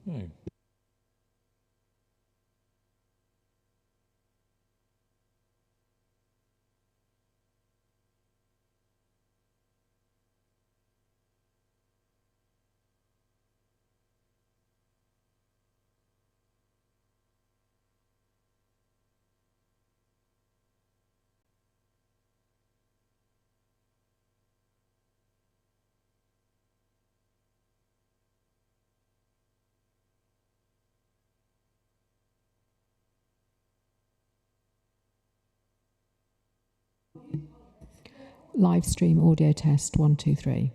Hmm. Live stream audio test 1, 2, 3.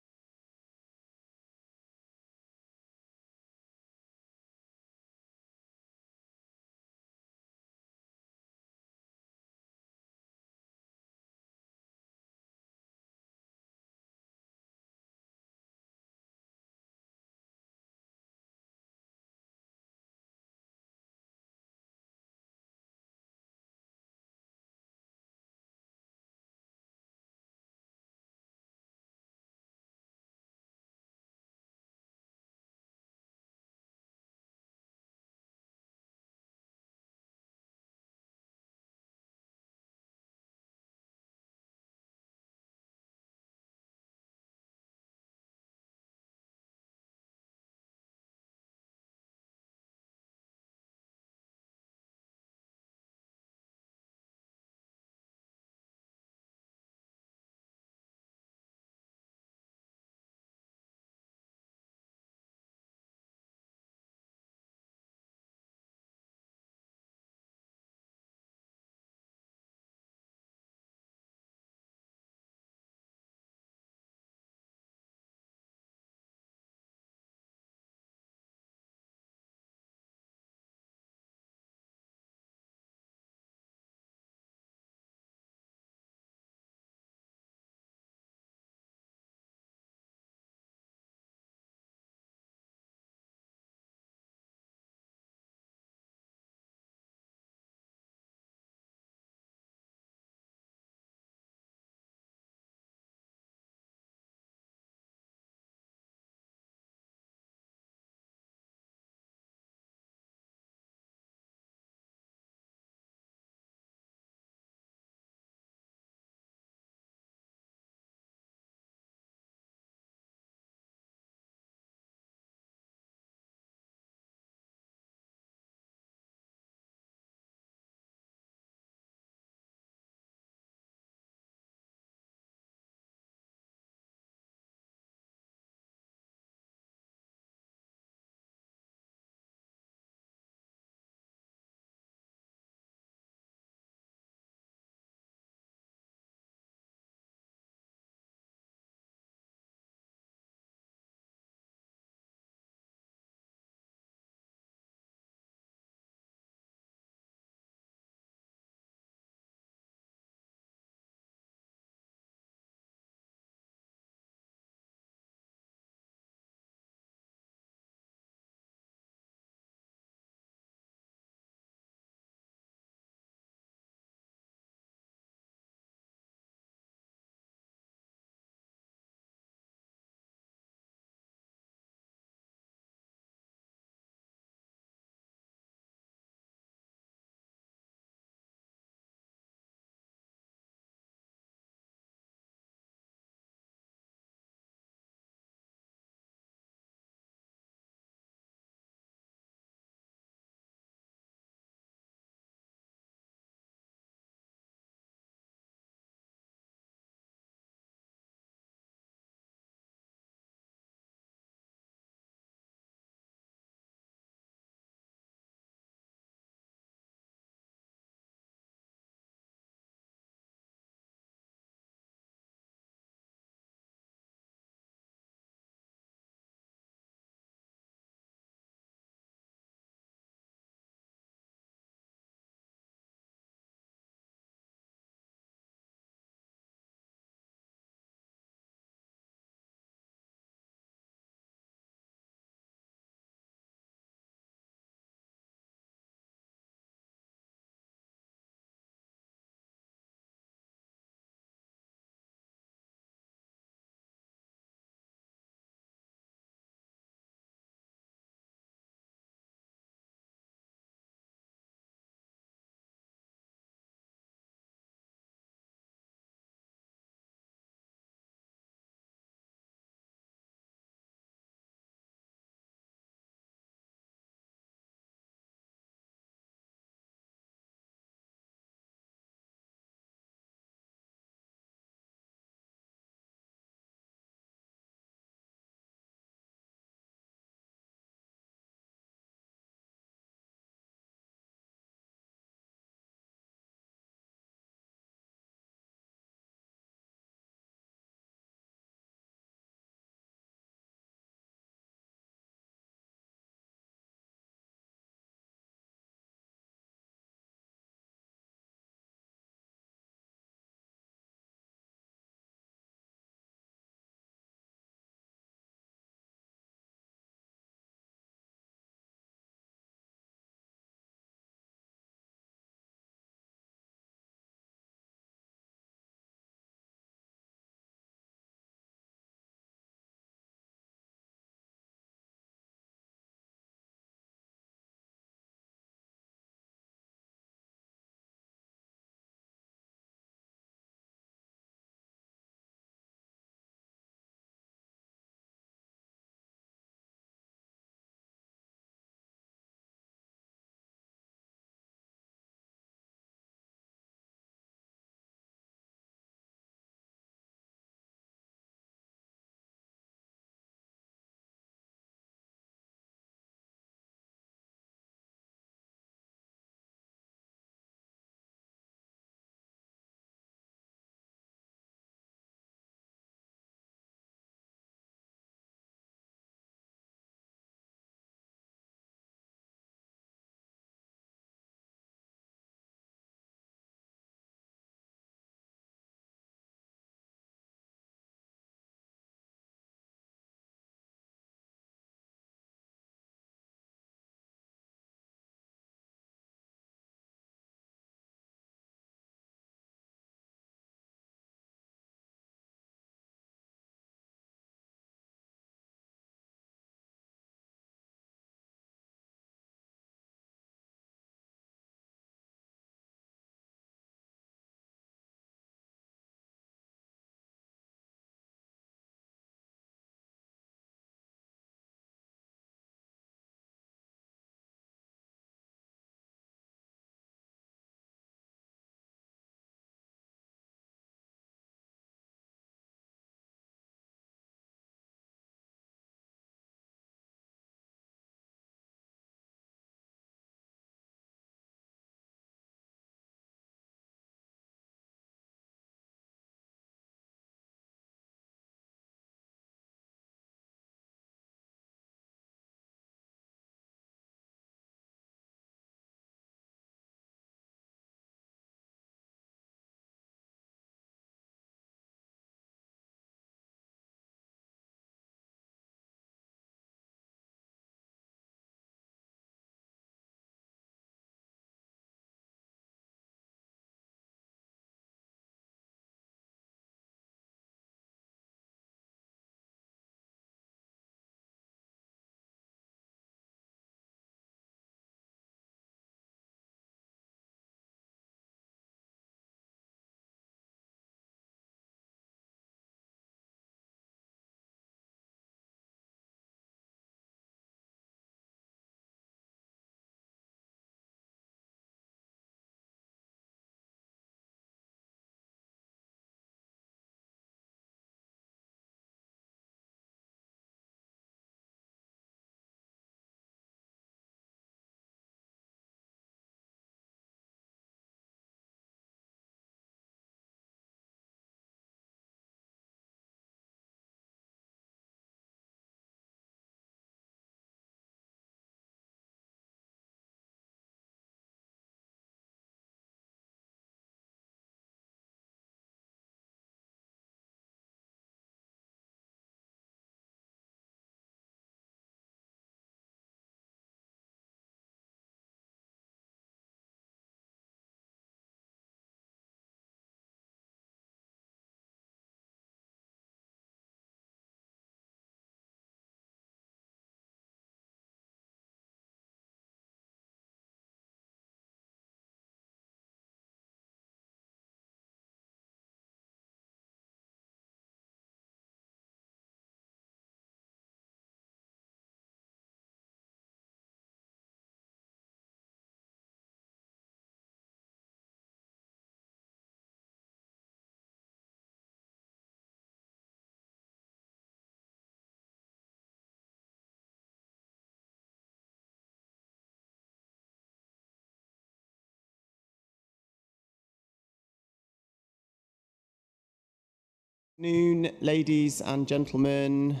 Noon, ladies and gentlemen.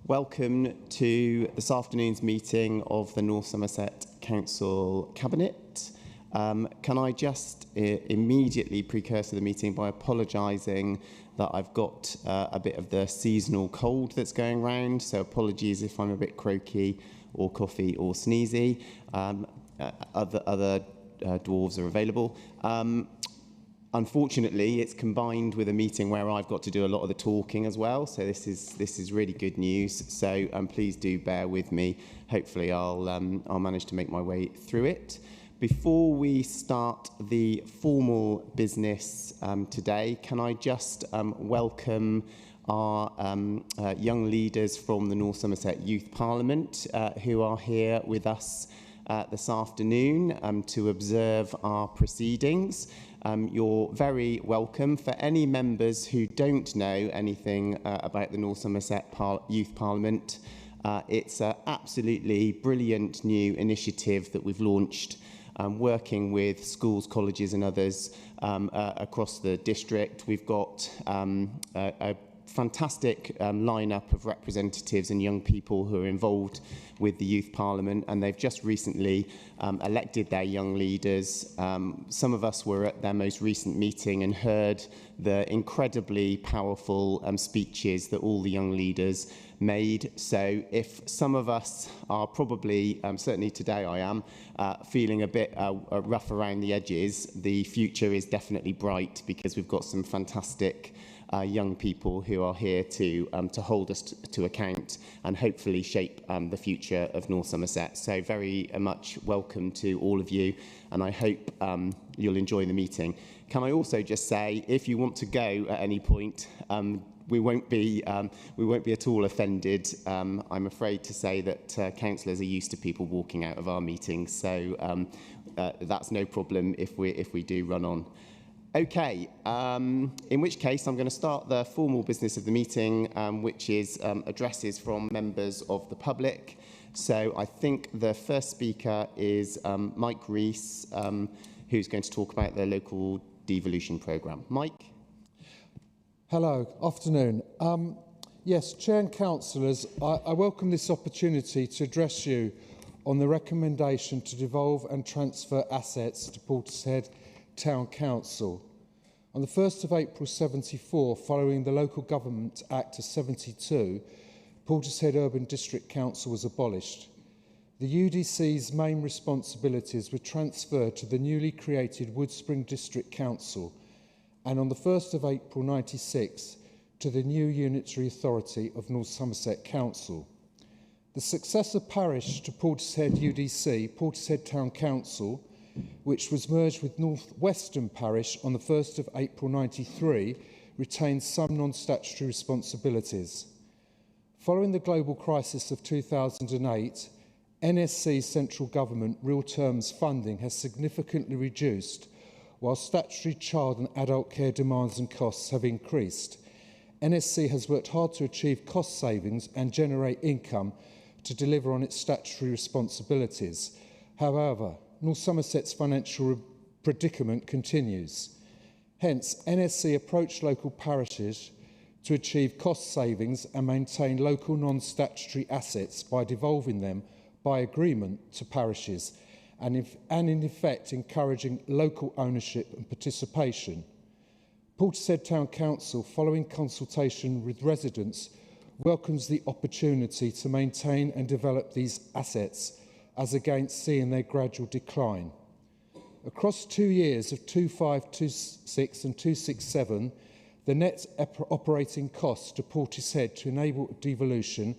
Welcome to this afternoon's meeting of the North Somerset Council Cabinet. Can I just immediately precursor the meeting by apologising that I've got a bit of the seasonal cold that's going round, so apologies if I'm a bit croaky or coughy or sneezy. Other dwarves are available. Unfortunately, it's combined with a meeting where I've got to do a lot of the talking as well. So this is really good news. So please do bear with me. Hopefully, I'll manage to make my way through it. Before we start the formal business today, can I just welcome our young leaders from the North Somerset Youth Parliament who are here with us this afternoon to observe our proceedings. You're very welcome. For any members who don't know anything about the North Somerset Youth Parliament, it's an absolutely brilliant new initiative that we've launched, working with schools, colleges and others across the district. We've got a fantastic lineup of representatives and young people who are involved with the Youth Parliament, and they've just recently elected their young leaders. Some of us were at their most recent meeting and heard the incredibly powerful speeches that all the young leaders made. So if some of us are probably, certainly today I am, feeling a bit rough around the edges, the future is definitely bright because we've got some fantastic young people who are here to hold us to account and hopefully shape the future of North Somerset. So very much welcome to all of you, and I hope you'll enjoy the meeting. Can I also just say, if you want to go at any point, we won't be at all offended. I'm afraid to say that councillors are used to people walking out of our meetings, so that's no problem if we do run on. Okay, in which case I'm going to start the formal business of the meeting, which is addresses from members of the public. So I think the first speaker is Mike Rees, who's going to talk about the local devolution programme. Mike? Hello, afternoon. Yes, Chair and Councillors, I welcome this opportunity to address you on the recommendation to devolve and transfer assets to Portishead Town Council. On the 1st of April 74, following the Local Government Act of 72, Portishead Urban District Council was abolished. The UDC's main responsibilities were transferred to the newly created Woodspring District Council, and on the 1st of April 96 to the new Unitary Authority of North Somerset Council. The successor parish to Portishead UDC, Portishead Town Council, which was merged with North Western Parish on the 1st of April 93, retains some non-statutory responsibilities. Following the global crisis of 2008, NSC central government real terms funding has significantly reduced, while statutory child and adult care demands and costs have increased. NSC has worked hard to achieve cost savings and generate income to deliver on its statutory responsibilities. However, North Somerset's financial predicament continues. Hence, NSC approached local parishes to achieve cost savings and maintain local non-statutory assets by devolving them by agreement to parishes and in effect encouraging local ownership and participation. Portishead Town Council, following consultation with residents, welcomes the opportunity to maintain and develop these assets as against seeing their gradual decline. Across 2 years of 25, 26 and 267, the net operating costs to Portishead to enable devolution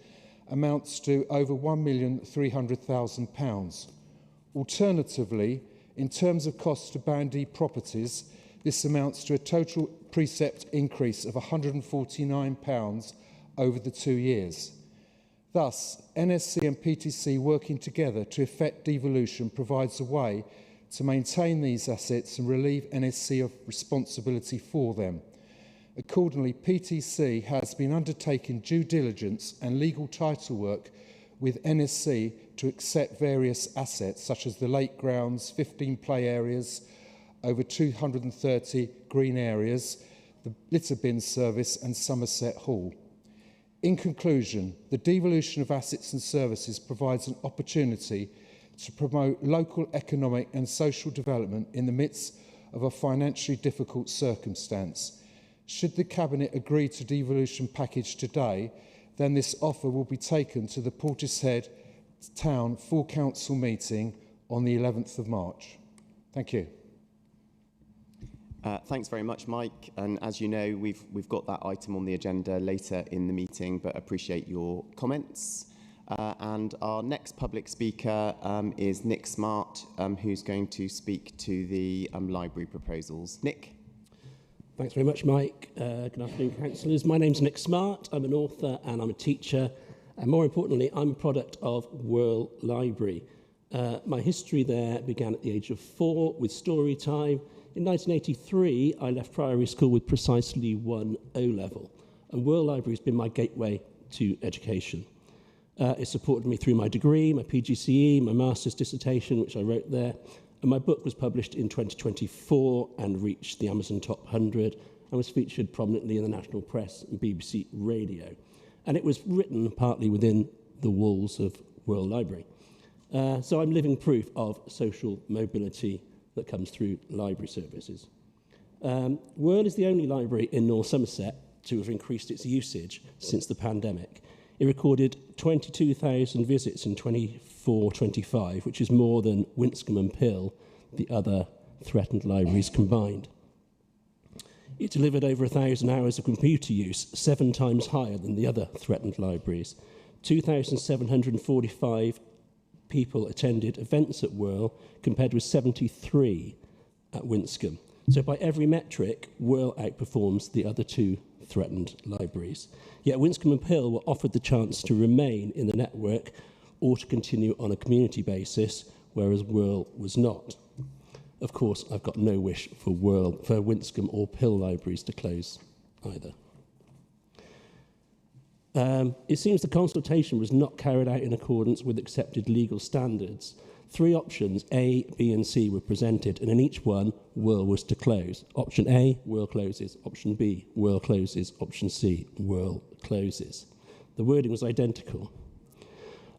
amounts to over £1,300,000. Alternatively, in terms of costs to Band E properties, this amounts to a total precept increase of £149 over the 2 years. Thus, NSC and PTC working together to effect devolution provides a way to maintain these assets and relieve NSC of responsibility for them. Accordingly, PTC has been undertaking due diligence and legal title work with NSC to accept various assets such as the lake grounds, 15 play areas, over 230 green areas, the litter bin service and Somerset Hall. In conclusion, the devolution of assets and services provides an opportunity to promote local economic and social development in the midst of a financially difficult circumstance. Should the Cabinet agree to devolution package today, then this offer will be taken to the Portishead Town Full Council meeting on the 11th of March. Thank you. Thanks very much, Mike. And as you know, we've got that item on the agenda later in the meeting, but appreciate your comments. And our next public speaker is Nick Smart, who's going to speak to the library proposals. Nick. Thanks very much, Mike. Good afternoon, councillors. My name's Nick Smart. I'm an author and I'm a teacher. And more importantly, I'm a product of World Library. My history there began at the age of 4 with story time. In 1983, I left primary school with precisely 1 O-level. And World Library has been my gateway to education. It supported me through my degree, my PGCE, my master's dissertation, which I wrote there. And my book was published in 2024 and reached the Amazon Top 100 and was featured prominently in the national press and BBC radio. And it was written partly within the walls of World Library. So I'm living proof of social mobility that comes through library services. World is the only library in North Somerset to have increased its usage since the pandemic. It recorded 22,000 visits in 24-25, which is more than Winscombe and Pill, the other threatened libraries combined. It delivered over 1,000 hours of computer use, 7 times higher than the other threatened libraries. 2,745 people attended events at Whirl, compared with 73 at Winscombe. So by every metric, Whirl outperforms the other 2 threatened libraries. Yet Winscombe and Pill were offered the chance to remain in the network or to continue on a community basis, whereas Whirl was not. Of course, I've got no wish for Winscombe or Pill libraries to close either. It seems the consultation was not carried out in accordance with accepted legal standards. 3 options, A, B and C, were presented, and in each one, Whirl was to close. Option A, Whirl closes. Option B, Whirl closes. Option C, Whirl closes. The wording was identical.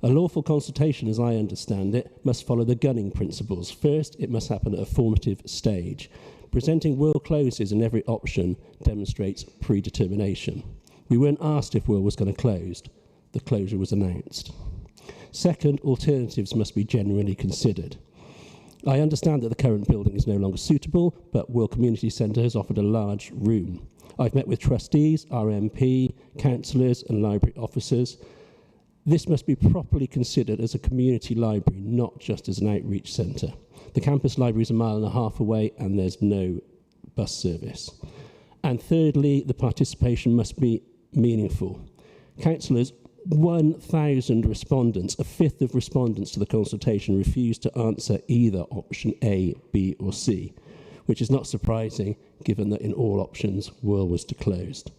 A lawful consultation, as I understand it, must follow the gunning principles. First, it must happen at a formative stage. Presenting Whirl closes in every option demonstrates predetermination. We weren't asked if Whirl was going to close. The closure was announced. Second, alternatives must be generally considered. I understand that the current building is no longer suitable, but Whirl Community Centre has offered a large room. I've met with trustees, RMP, councillors and library officers. This must be properly considered as a community library, not just as an outreach centre. The campus library is 1.5 miles away and there's no bus service. And thirdly, the participation must be meaningful. Councillors, 1,000 respondents, 1/5 of respondents to the consultation, refused to answer either option A, B or C, which is not surprising given that in all options, Whirl was closed.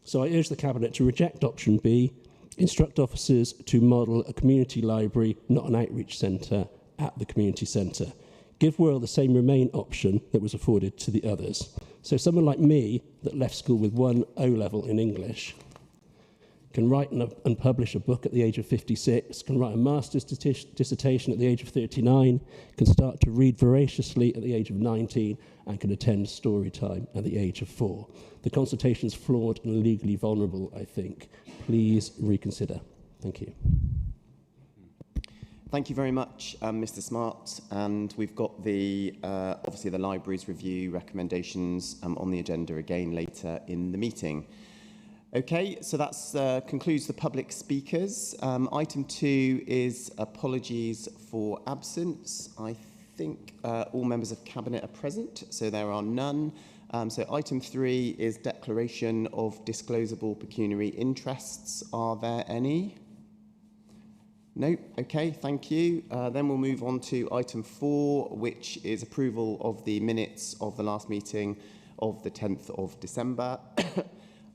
So I urge the Cabinet to reject option B, instruct officers to model a community library, not an outreach centre, at the community centre. Give Whirl the same Remain option that was afforded to the others. So someone like me, that left school with 1 O-level in English, can write and publish a book at the age of 56, can write a master's dissertation at the age of 39, can start to read voraciously at the age of 19, and can attend story time at the age of 4. The consultation's flawed and legally vulnerable, I think. Please reconsider. Thank you. Thank you very much, Mr. Smart. And we've got the obviously the library's review recommendations on the agenda again later in the meeting. Okay, so that concludes the public speakers. Item 2 is apologies for absence. I think all members of Cabinet are present, so there are none. So item 3 is declaration of disclosable pecuniary interests. Are there any? No? Okay, thank you. Then we'll move on to item 4, which is approval of the minutes of the last meeting of the 10th of December.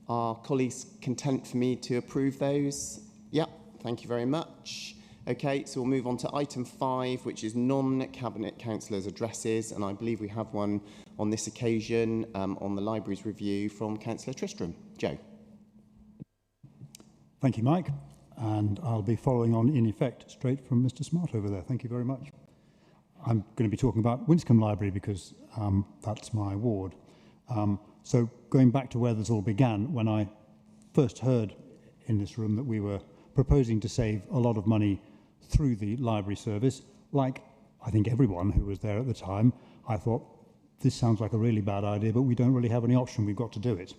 Are colleagues content for me to approve those? Yep, thank you very much. Okay, so we'll move on to item 5, which is non-Cabinet Councillors' addresses, and I believe we have one on this occasion on the Libraries Review from Councillor Tristram. Joe. Thank you, Mike, and I'll be following on, in effect, straight from Mr. Smart over there. Thank you very much. I'm going to be talking about Winscombe Library because that's my ward. So going back to where this all began, when I first heard in this room that we were proposing to save a lot of money through the library service, like I think everyone who was there at the time, I thought, this sounds like a really bad idea, but we don't really have any option, we've got to do it.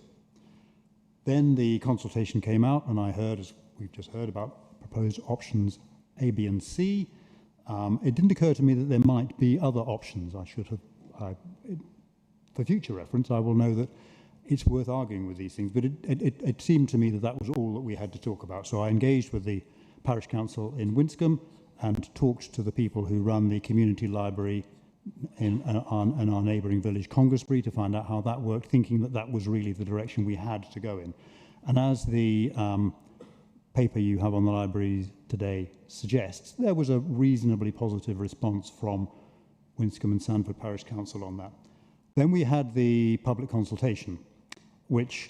Then the consultation came out and I heard, as we've just heard, about proposed options A, B and C. It didn't occur to me that there might be other options. I should have, for future reference, I will know that it's worth arguing with these things, but it seemed to me that that was all that we had to talk about. So I engaged with the Parish Council in Winscombe and talked to the people who run the community library in our neighbouring village, Congressbury, to find out how that worked, thinking that that was really the direction we had to go in. And as the paper you have on the library today suggests, there was a reasonably positive response from Winscombe and Sandford Parish Council on that. Then we had the public consultation, which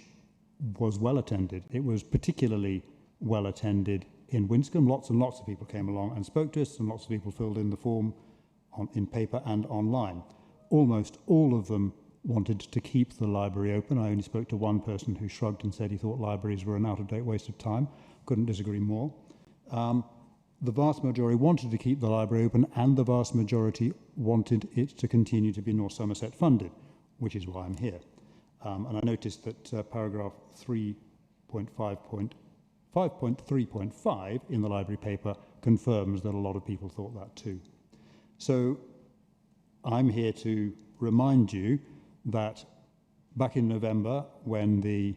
was well attended. It was particularly well attended in Winscombe. Lots and lots of people came along and spoke to us, and lots of people filled in the form in paper and online. Almost all of them wanted to keep the library open. I only spoke to one person who shrugged and said he thought libraries were an out-of-date waste of time. Couldn't disagree more. The vast majority wanted to keep the library open, and the vast majority wanted it to continue to be North Somerset funded, which is why I'm here. And I noticed that paragraph 5.3.5 in the library paper confirms that a lot of people thought that too. So I'm here to remind you that back in November, when the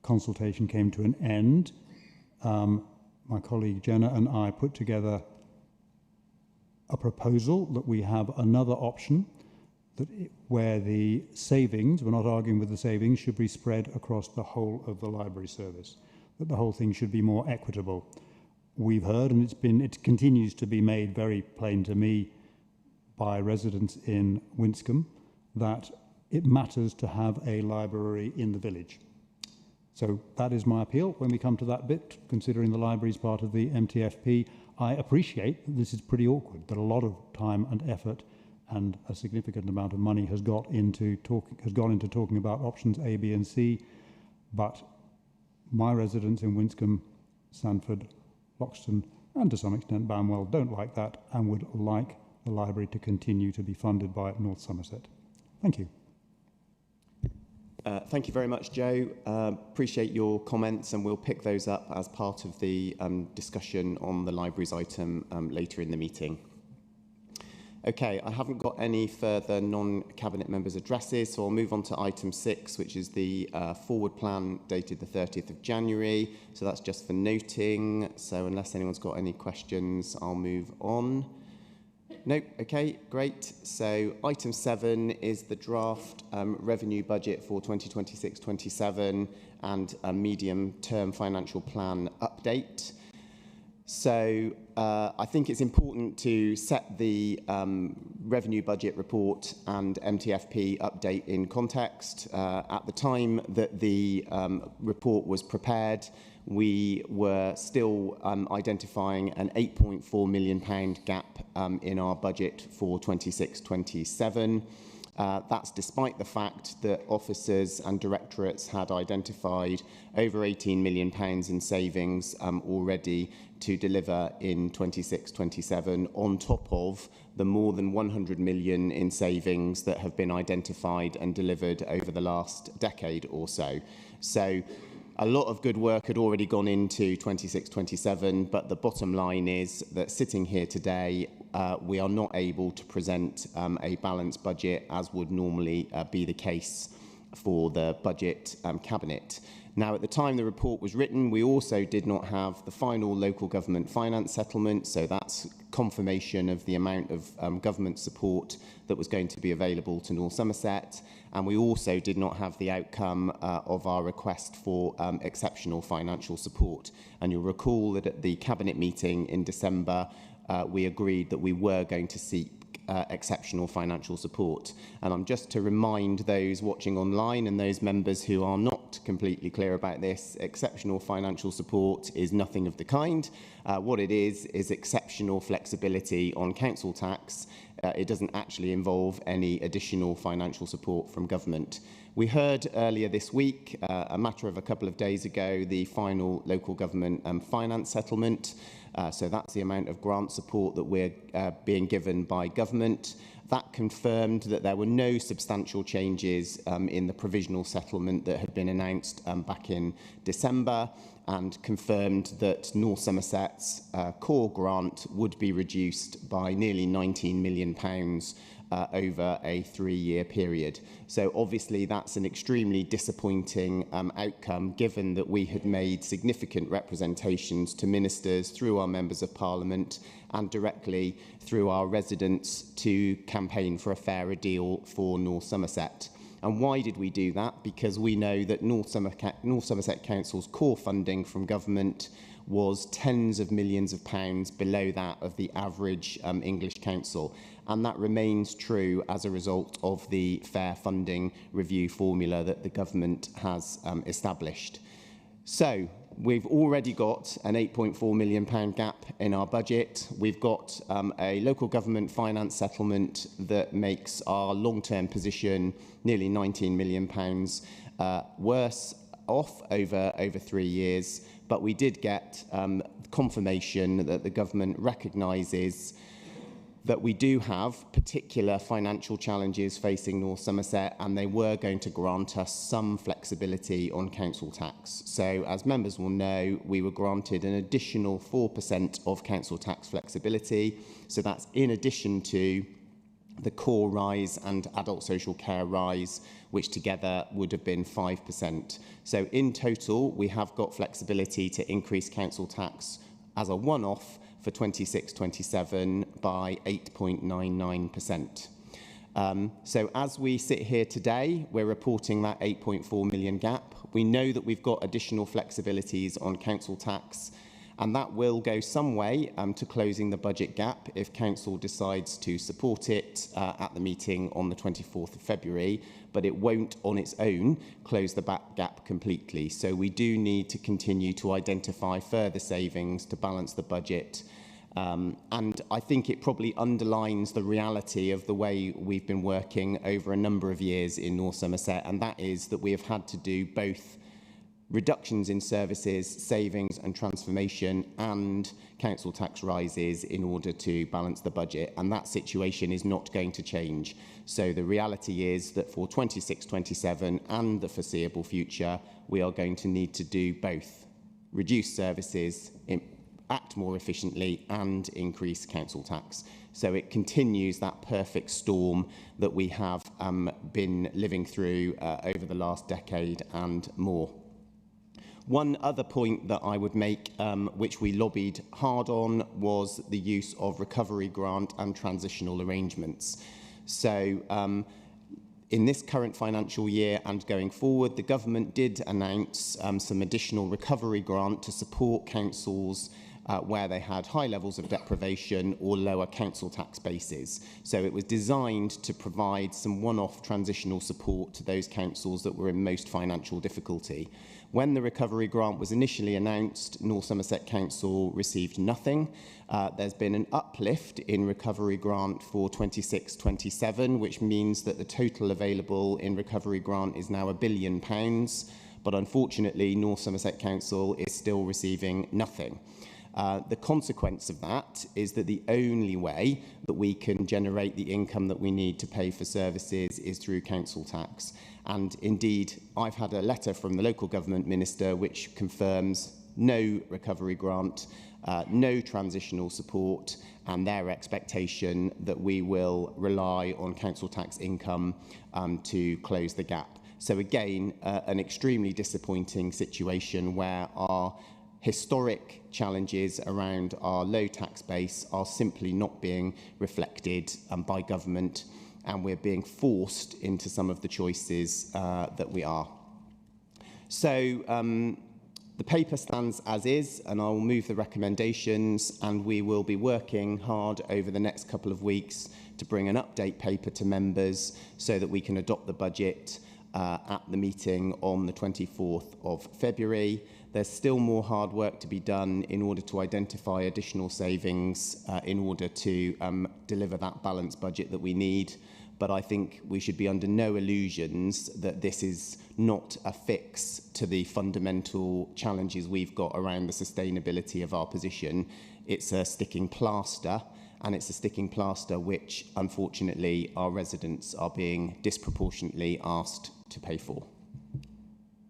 consultation came to an end, my colleague Jenna and I put together a proposal that we have another option where the savings, we're not arguing with the savings, should be spread across the whole of the library service, that the whole thing should be more equitable. We've heard, and it continues to be made very plain to me by residents in Winscombe, that it matters to have a library in the village. So that is my appeal when we come to that bit, considering the library is part of the MTFP. I appreciate that this is pretty awkward, that a lot of time and effort and a significant amount of money has gone into talking about options A, B and C, but my residents in Winscombe, Sandford, Loxton and to some extent Banwell don't like that and would like the library to continue to be funded by North Somerset. Thank you. Thank you very much, Joe. Appreciate your comments, and we'll pick those up as part of the discussion on the libraries item later in the meeting. Okay, I haven't got any further non-Cabinet members' addresses, so I'll move on to item 6, which is the forward plan dated the 30th of January. So that's just for noting. So unless anyone's got any questions, I'll move on. Nope, okay, great. So item 7 is the draft revenue budget for 2026-27 and a medium-term financial plan update. So I think it's important to set the revenue budget report and MTFP update in context. At the time that the report was prepared, we were still identifying an £8.4 million gap in our budget for 26-27. That's despite the fact that officers and directorates had identified over £18 million in savings already to deliver in 26-27 on top of the more than 100 million in savings that have been identified and delivered over the last decade or so. So a lot of good work had already gone into 26-27, but the bottom line is that sitting here today, we are not able to present a balanced budget as would normally be the case for the budget cabinet. Now, at the time the report was written, we also did not have the final local government finance settlement, so that's confirmation of the amount of government support that was going to be available to North Somerset, and we also did not have the outcome of our request for exceptional financial support. And you'll recall that at the Cabinet meeting in December, we agreed that we were going to seek exceptional financial support. And I'm just to remind those watching online and those members who are not completely clear about this, exceptional financial support is nothing of the kind. What it is exceptional flexibility on council tax. It doesn't actually involve any additional financial support from government. We heard earlier this week, a matter of a couple of days ago, the final local government finance settlement. So that's the amount of grant support that we're being given by government. That confirmed that there were no substantial changes in the provisional settlement that had been announced back in December, and confirmed that North Somerset's core grant would be reduced by nearly £19 million over a 3-year period. So obviously that's an extremely disappointing outcome, given that we had made significant representations to ministers through our members of parliament and directly through our residents to campaign for a fairer deal for North Somerset. And why did we do that? Because we know that North Somerset Council's core funding from government was tens of millions of pounds below that of the average English council. And that remains true as a result of the fair funding review formula that the government has established. So we've already got an £8.4 million gap in our budget. We've got a local government finance settlement that makes our long-term position nearly £19 million worse off over 3 years. But we did get confirmation that the government recognises that we do have particular financial challenges facing North Somerset, and they were going to grant us some flexibility on council tax. So, as members will know, we were granted an additional 4% of council tax flexibility. So that's in addition to the core rise and adult social care rise, which together would have been 5%. So in total, we have got flexibility to increase council tax as a one-off for 26-27 by 8.99%. So as we sit here today, we're reporting that 8.4 million gap. We know that we've got additional flexibilities on council tax, and that will go some way to closing the budget gap if council decides to support it at the meeting on the 24th of February, but it won't on its own close the back gap completely. So we do need to continue to identify further savings to balance the budget. And I think it probably underlines the reality of the way we've been working over a number of years in North Somerset, and that is that we have had to do both reductions in services, savings and transformation, and council tax rises in order to balance the budget. And that situation is not going to change. So the reality is that for 26-27 and the foreseeable future, we are going to need to do both: reduce services, act more efficiently, and increase council tax. So it continues that perfect storm that we have been living through over the last decade and more. One other point that I would make, which we lobbied hard on, was the use of recovery grant and transitional arrangements. So in this current financial year and going forward, the government did announce some additional recovery grant to support councils where they had high levels of deprivation or lower council tax bases. So it was designed to provide some one-off transitional support to those councils that were in most financial difficulty. When the recovery grant was initially announced, North Somerset Council received nothing. There's been an uplift in recovery grant for 26-27, which means that the total available in recovery grant is now £1 billion. But unfortunately, North Somerset Council is still receiving nothing. The consequence of that is that the only way that we can generate the income that we need to pay for services is through council tax. And indeed, I've had a letter from the local government minister which confirms no recovery grant, no transitional support, and their expectation that we will rely on council tax income to close the gap. So again, an extremely disappointing situation where our historic challenges around our low tax base are simply not being reflected by government, and we're being forced into some of the choices that we are. So the paper stands as is, and I will move the recommendations, and we will be working hard over the next couple of weeks to bring an update paper to members so that we can adopt the budget at the meeting on the 24th of February. There's still more hard work to be done in order to identify additional savings in order to deliver that balanced budget that we need. But I think we should be under no illusions that this is not a fix to the fundamental challenges we've got around the sustainability of our position. It's a sticking plaster, and it's a sticking plaster which, unfortunately, our residents are being disproportionately asked to pay for.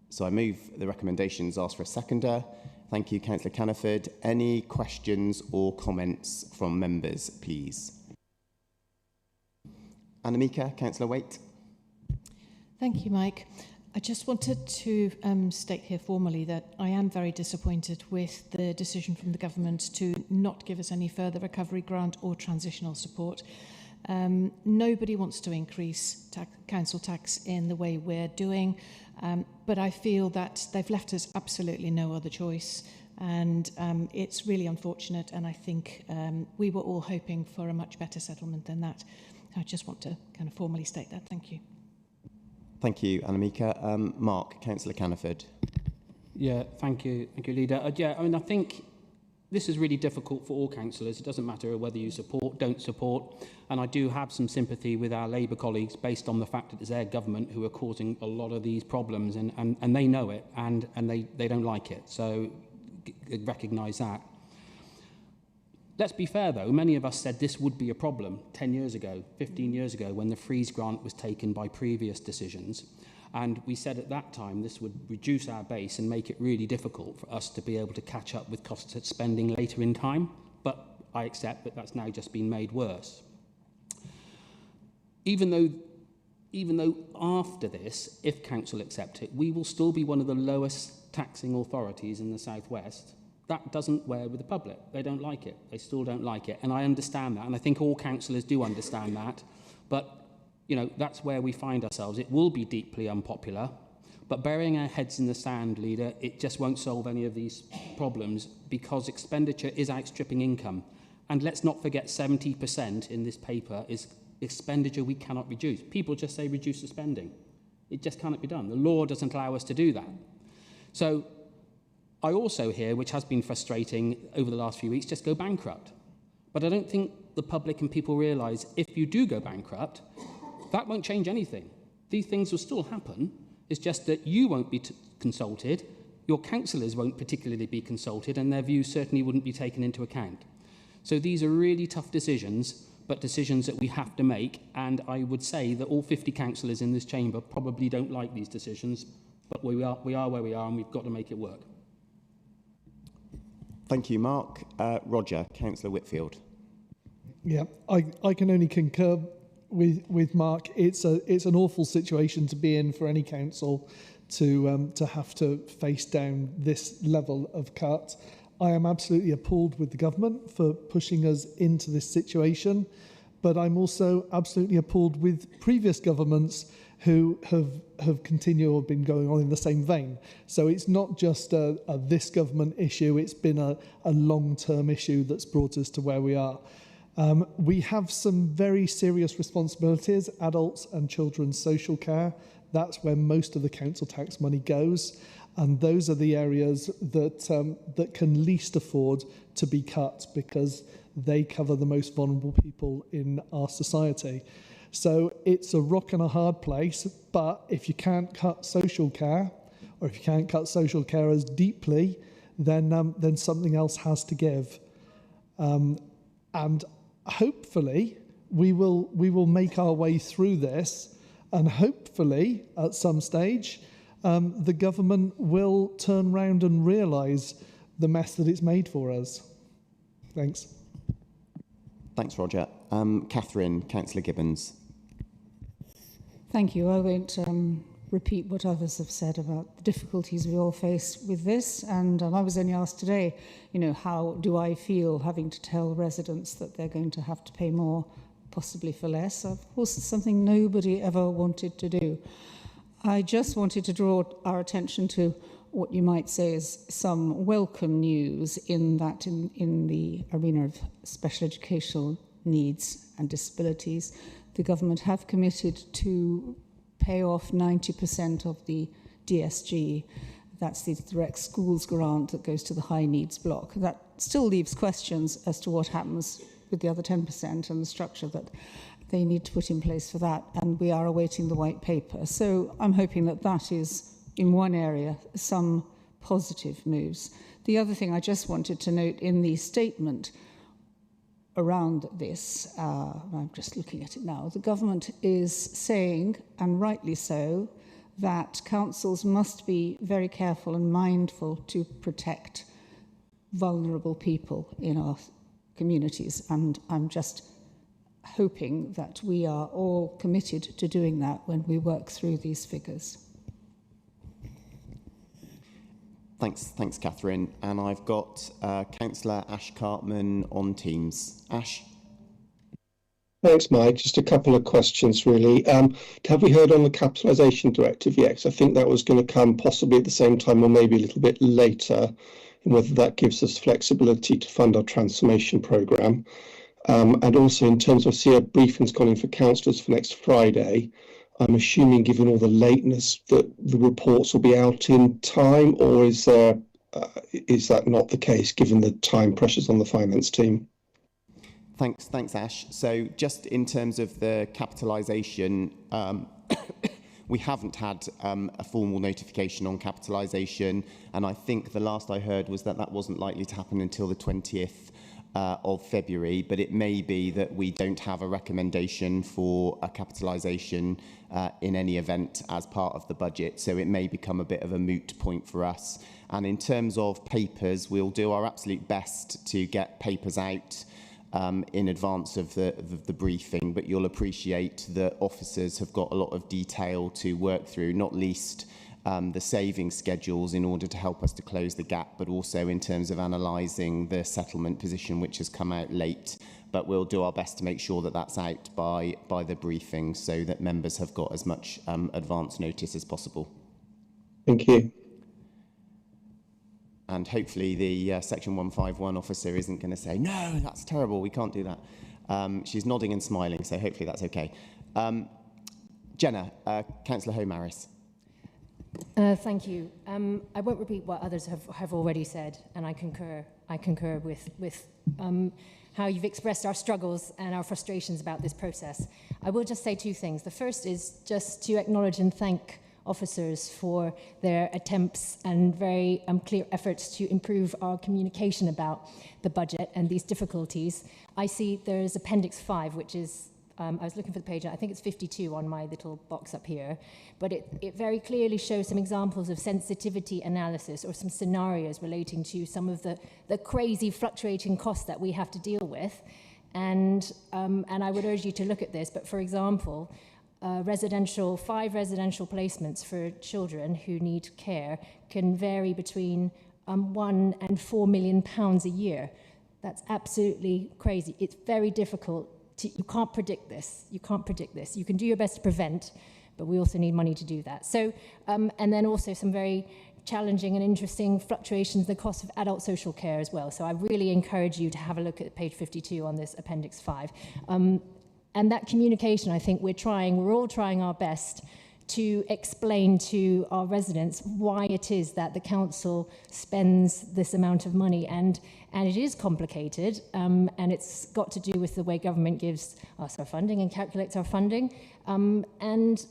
So I move the recommendations, ask for a seconder. Thank you, Councillor Caniford. Any questions or comments from members, please? Annemieke, Councillor Waite. Thank you, Mike. I just wanted to state here formally that I am very disappointed with the decision from the government to not give us any further recovery grant or transitional support. Nobody wants to increase council tax in the way we're doing, but I feel that they've left us absolutely no other choice, and it's really unfortunate, and I think we were all hoping for a much better settlement than that. I just want to kind of formally state that. Thank you. Thank you, Annemieke. Mark, Councillor Caniford. Yeah, thank you, Leader. I mean, I think this is really difficult for all councillors. It doesn't matter whether you support, don't support, and I do have some sympathy with our Labour colleagues based on the fact that it's their government who are causing a lot of these problems, and they know it, and they don't like it, so recognise that. Let's be fair, though. Many of us said this would be a problem 10 years ago, 15 years ago, when the freeze grant was taken by previous decisions. And we said at that time this would reduce our base and make it really difficult for us to be able to catch up with cost of spending later in time. But I accept that that's now just been made worse. Even though after this, if council accept it, we will still be one of the lowest taxing authorities in the South West. That doesn't wear with the public. They don't like it. They still don't like it. And I understand that. And I think all councillors do understand that. But, you know, that's where we find ourselves. It will be deeply unpopular. But burying our heads in the sand, Leader, it just won't solve any of these problems because expenditure is outstripping income. And let's not forget 70% in this paper is expenditure we cannot reduce. People just say reduce the spending. It just cannot be done. The law doesn't allow us to do that. So I also hear, which has been frustrating over the last few weeks, just go bankrupt. But I don't think the public and people realise if you do go bankrupt, that won't change anything. These things will still happen. It's just that you won't be consulted, your councillors won't particularly be consulted, and their views certainly wouldn't be taken into account. So these are really tough decisions, but decisions that we have to make. And I would say that all 50 councillors in this chamber probably don't like these decisions, but we are where we are, and we've got to make it work. Thank you, Mark. Roger, Councillor Whitfield. Yeah, I can only concur with Mark. It's an awful situation to be in for any council to have to face down this level of cut. I am absolutely appalled with the government for pushing us into this situation, but I'm also absolutely appalled with previous governments who have continued or been going on in the same vein. So it's not just a this government issue, it's been a long-term issue that's brought us to where we are. We have some very serious responsibilities, adults and children's social care. That's where most of the council tax money goes. And those are the areas that can least afford to be cut because they cover the most vulnerable people in our society. So it's a rock and a hard place, but if you can't cut social care, or if you can't cut social care as deeply, then something else has to give. And hopefully we will make our way through this, and hopefully at some stage the government will turn round and realise the mess that it's made for us. Thanks. Thanks, Roger. Catherine, Councillor Gibbons. Thank you. I won't repeat what others have said about the difficulties we all face with this. And I was only asked today, how do I feel having to tell residents that they're going to have to pay more, possibly for less? Of course, it's something nobody ever wanted to do. I just wanted to draw our attention to what you might say is some welcome news in the arena of special educational needs and disabilities. The government have committed to pay off 90% of the DSG. That's the direct schools grant that goes to the high needs block. That still leaves questions as to what happens with the other 10% and the structure that they need to put in place for that. And we are awaiting the white paper. So I'm hoping that that is, in one area, some positive moves. The other thing I just wanted to note in the statement around this, I'm just looking at it now, the government is saying, and rightly so, that councils must be very careful and mindful to protect vulnerable people in our communities. And I'm just hoping that we are all committed to doing that when we work through these figures. Thanks, Catherine. And I've got Councillor Ash Cartman on Teams. Ash. Thanks, Mike. Just a couple of questions, really. Have we heard on the capitalisation directive yet? 'Cause I think that was going to come possibly at the same time or maybe a little bit later, and whether that gives us flexibility to fund our transformation programme. And also in terms of, see, a briefing's gone in for councillors for next Friday. I'm assuming, given all the lateness, that the reports will be out in time, or is that not the case, given the time pressures on the finance team? Thanks, Ash. So just in terms of the capitalisation, we haven't had a formal notification on capitalisation, and I think the last I heard was that wasn't likely to happen until the 20th of February, but it may be that we don't have a recommendation for a capitalisation in any event as part of the budget, so it may become a bit of a moot point for us. And in terms of papers, we'll do our absolute best to get papers out in advance of the briefing, but you'll appreciate that officers have got a lot of detail to work through, not least the saving schedules in order to help us to close the gap, but also in terms of analysing the settlement position, which has come out late. But we'll do our best to make sure that that's out by the briefing so that members have got as much advance notice as possible. Thank you. And hopefully the Section 151 officer isn't going to say, no, that's terrible, we can't do that. She's nodding and smiling, so hopefully that's okay. Jenna, Councillor Homaris. Thank you. I won't repeat what others have already said, and I concur with how you've expressed our struggles and our frustrations about this process. I will just say two things. The first is just to acknowledge and thank officers for their attempts and very clear efforts to improve our communication about the budget and these difficulties. I see there's Appendix 5, which is I was looking for the page, I think it's 52 on my little box up here, but it very clearly shows some examples of sensitivity analysis or some scenarios relating to some of the crazy fluctuating costs that we have to deal with. And I would urge you to look at this, but for example, 5 residential placements for children who need care can vary between £1 and £4 million a year. That's absolutely crazy. It's very difficult. You can't predict this. You can't predict this. You can do your best to prevent, but we also need money to do that. So, and then also some very challenging and interesting fluctuations in the cost of adult social care as well. So I really encourage you to have a look at page 52 on this Appendix 5. And that communication, I think we're all trying our best to explain to our residents why it is that the council spends this amount of money, and it is complicated, and it's got to do with the way government gives us our funding and calculates our funding, and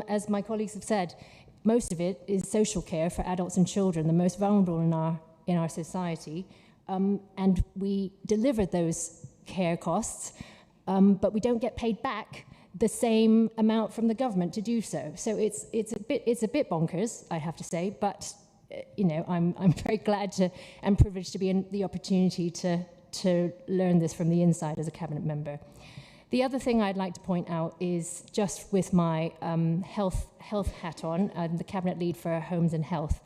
as my colleagues have said, most of it is social care for adults and children, the most vulnerable in our society, and we deliver those care costs, but we don't get paid back the same amount from the government to do so. So it's a bit bonkers, I have to say, but you know, I'm very glad and privileged to be in the opportunity to learn this from the inside as a cabinet member. The other thing I'd like to point out is, just with my health hat on, I'm the Cabinet Lead for Homes and Health.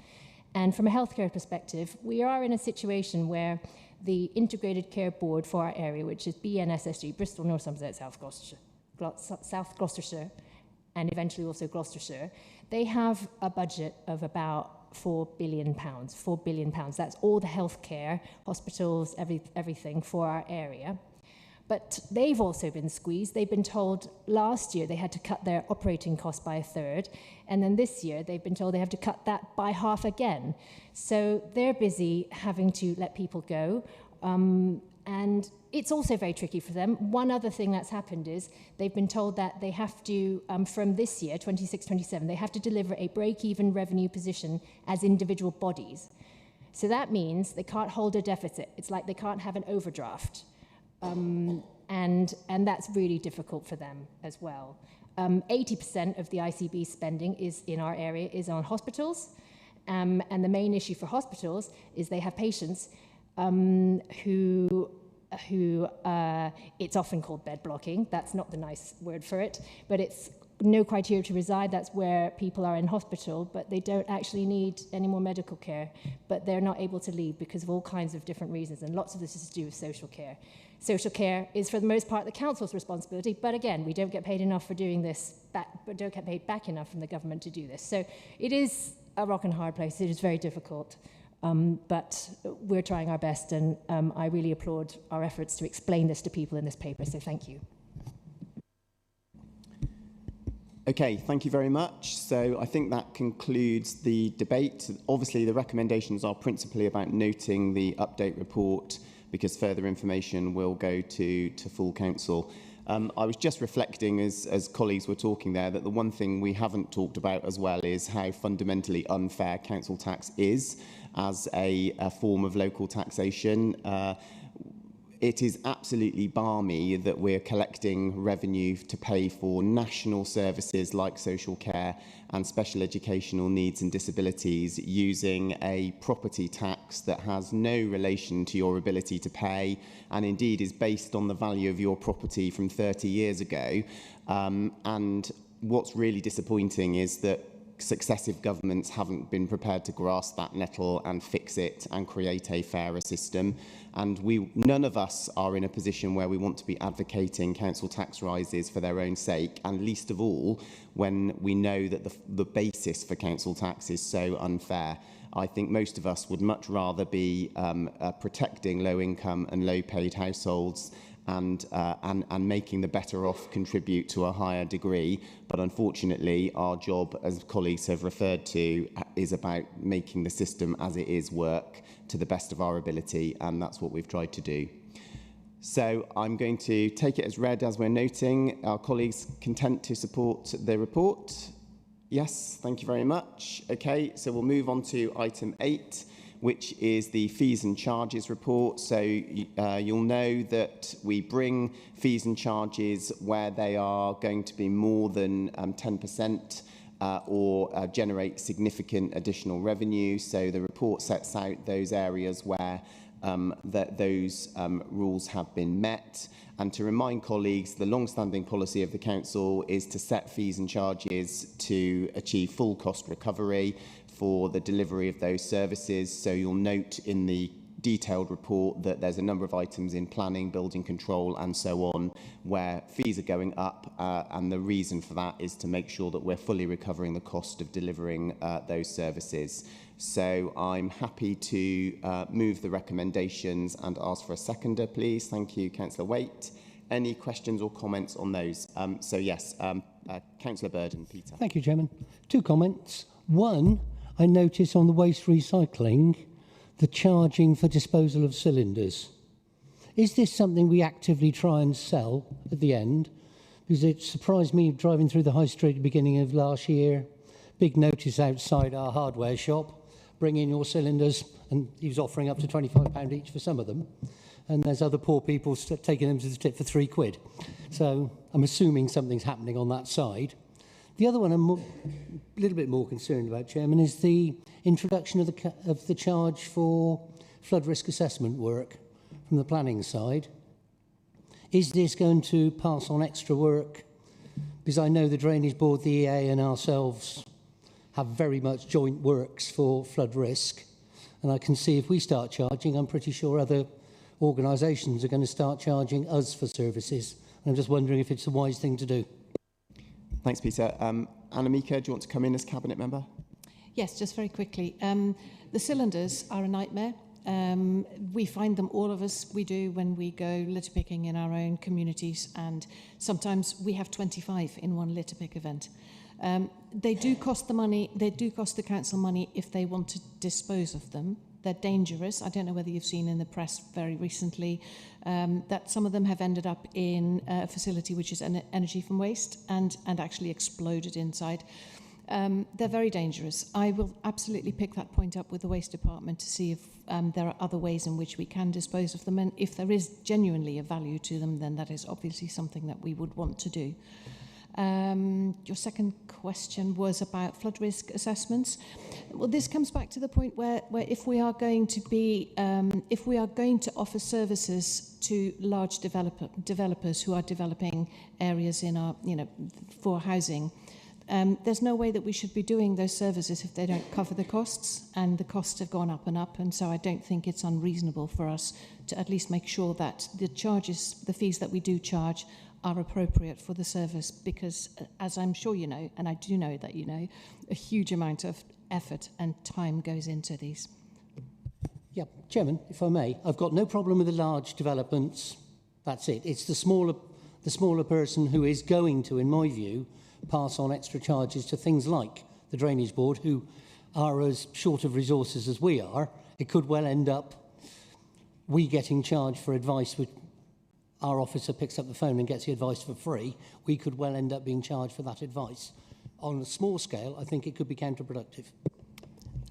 And from a healthcare perspective, we are in a situation where the Integrated Care Board for our area, which is BNSSG, Bristol, North Somerset, South Gloucestershire, and eventually also Gloucestershire, they have a budget of about £4 billion. £4 billion. That's all the healthcare, hospitals, everything for our area. But they've also been squeezed. They've been told last year they had to cut their operating costs by a third, and then this year they've been told they have to cut that by half again. So they're busy having to let people go, and it's also very tricky for them. One other thing that's happened is they've been told that they have to, from this year, 26-27, they have to deliver a break-even revenue position as individual bodies. So that means they can't hold a deficit. It's like they can't have an overdraft. And that's really difficult for them as well. 80% of the ICB spending is in our area is on hospitals, and the main issue for hospitals is they have patients who it's often called bed blocking. That's not the nice word for it, but it's no criteria to reside. That's where people are in hospital, but they don't actually need any more medical care, but they're not able to leave because of all kinds of different reasons, and lots of this is to do with social care. Social care is, for the most part, the council's responsibility, but again, we don't get paid enough for doing this, but don't get paid back enough from the government to do this. So it is a rock and hard place. It is very difficult, but we're trying our best, and I really applaud our efforts to explain this to people in this paper, so thank you. Okay, thank you very much. So I think that concludes the debate. Obviously, the recommendations are principally about noting the update report, because further information will go to full council. I was just reflecting as colleagues were talking there that the one thing we haven't talked about as well is how fundamentally unfair council tax is as a form of local taxation. It is absolutely balmy that we're collecting revenue to pay for national services like social care and special educational needs and disabilities using a property tax that has no relation to your ability to pay, and indeed is based on the value of your property from 30 years ago. And what's really disappointing is that successive governments haven't been prepared to grasp that nettle and fix it and create a fairer system. And none of us are in a position where we want to be advocating council tax rises for their own sake, and least of all when we know that the basis for council tax is so unfair. I think most of us would much rather be protecting low-income and low-paid households and making the better off contribute to a higher degree. But unfortunately, our job, as colleagues have referred to, is about making the system as it is work to the best of our ability, and that's what we've tried to do. So I'm going to take it as read as we're noting. Are colleagues content to support the report? Yes, thank you very much. Okay, so we'll move on to item 8, which is the fees and charges report. So you'll know that we bring fees and charges where they are going to be more than 10% or generate significant additional revenue. So the report sets out those areas where those rules have been met. And to remind colleagues, the long-standing policy of the council is to set fees and charges to achieve full cost recovery for the delivery of those services. So you'll note in the detailed report that there's a number of items in planning, building control and so on where fees are going up, and the reason for that is to make sure that we're fully recovering the cost of delivering those services. So I'm happy to move the recommendations and ask for a seconder, please. Thank you, Councillor Waite. Any questions or comments on those? So yes, Councillor Burden, Peter. Thank you, Chairman. 2 comments. One, I notice on the waste recycling, the charging for disposal of cylinders. Is this something we actively try and sell at the end? Because it surprised me driving through the high street at the beginning of last year. Big notice outside our hardware shop, bring in your cylinders, and he was offering up to £25 each for some of them. And there's other poor people taking them to the tip for £3. So I'm assuming something's happening on that side. The other one I'm a little bit more concerned about, Chairman, is the introduction of the charge for flood risk assessment work from the planning side. Is this going to pass on extra work? Because I know the Drainage Board, the EA and ourselves have very much joint works for flood risk. And I can see if we start charging, I'm pretty sure other organisations are going to start charging us for services. And I'm just wondering if it's a wise thing to do. Thanks, Peter. Annemieke, do you want to come in as Cabinet Member? Yes, just very quickly. The cylinders are a nightmare. We find them, all of us, we do when we go litter picking in our own communities, and sometimes we have 25 in one litter pick event. They do cost the money, they do cost the council money if they want to dispose of them. They're dangerous. I don't know whether you've seen in the press very recently that some of them have ended up in a facility which is energy from waste and actually exploded inside. They're very dangerous. I will absolutely pick that point up with the Waste Department to see if there are other ways in which we can dispose of them. And if there is genuinely a value to them, then that is obviously something that we would want to do. Your second question was about flood risk assessments. Well, this comes back to the point where if we are going to be, if we are going to offer services to large developers who are developing areas in our, for housing, there's no way that we should be doing those services if they don't cover the costs, and the costs have gone up and up, and so I don't think it's unreasonable for us to at least make sure that the charges, the fees that we do charge, are appropriate for the service, because as I'm sure you know, and I do know that you know, a huge amount of effort and time goes into these. Yeah, Chairman, if I may, I've got no problem with the large developments. That's it. It's the smaller person who is going to, in my view, pass on extra charges to things like the Drainage Board, who are as short of resources as we are. It could well end up we getting charged for advice, which our officer picks up the phone and gets the advice for free. We could well end up being charged for that advice. On a small scale, I think it could be counterproductive.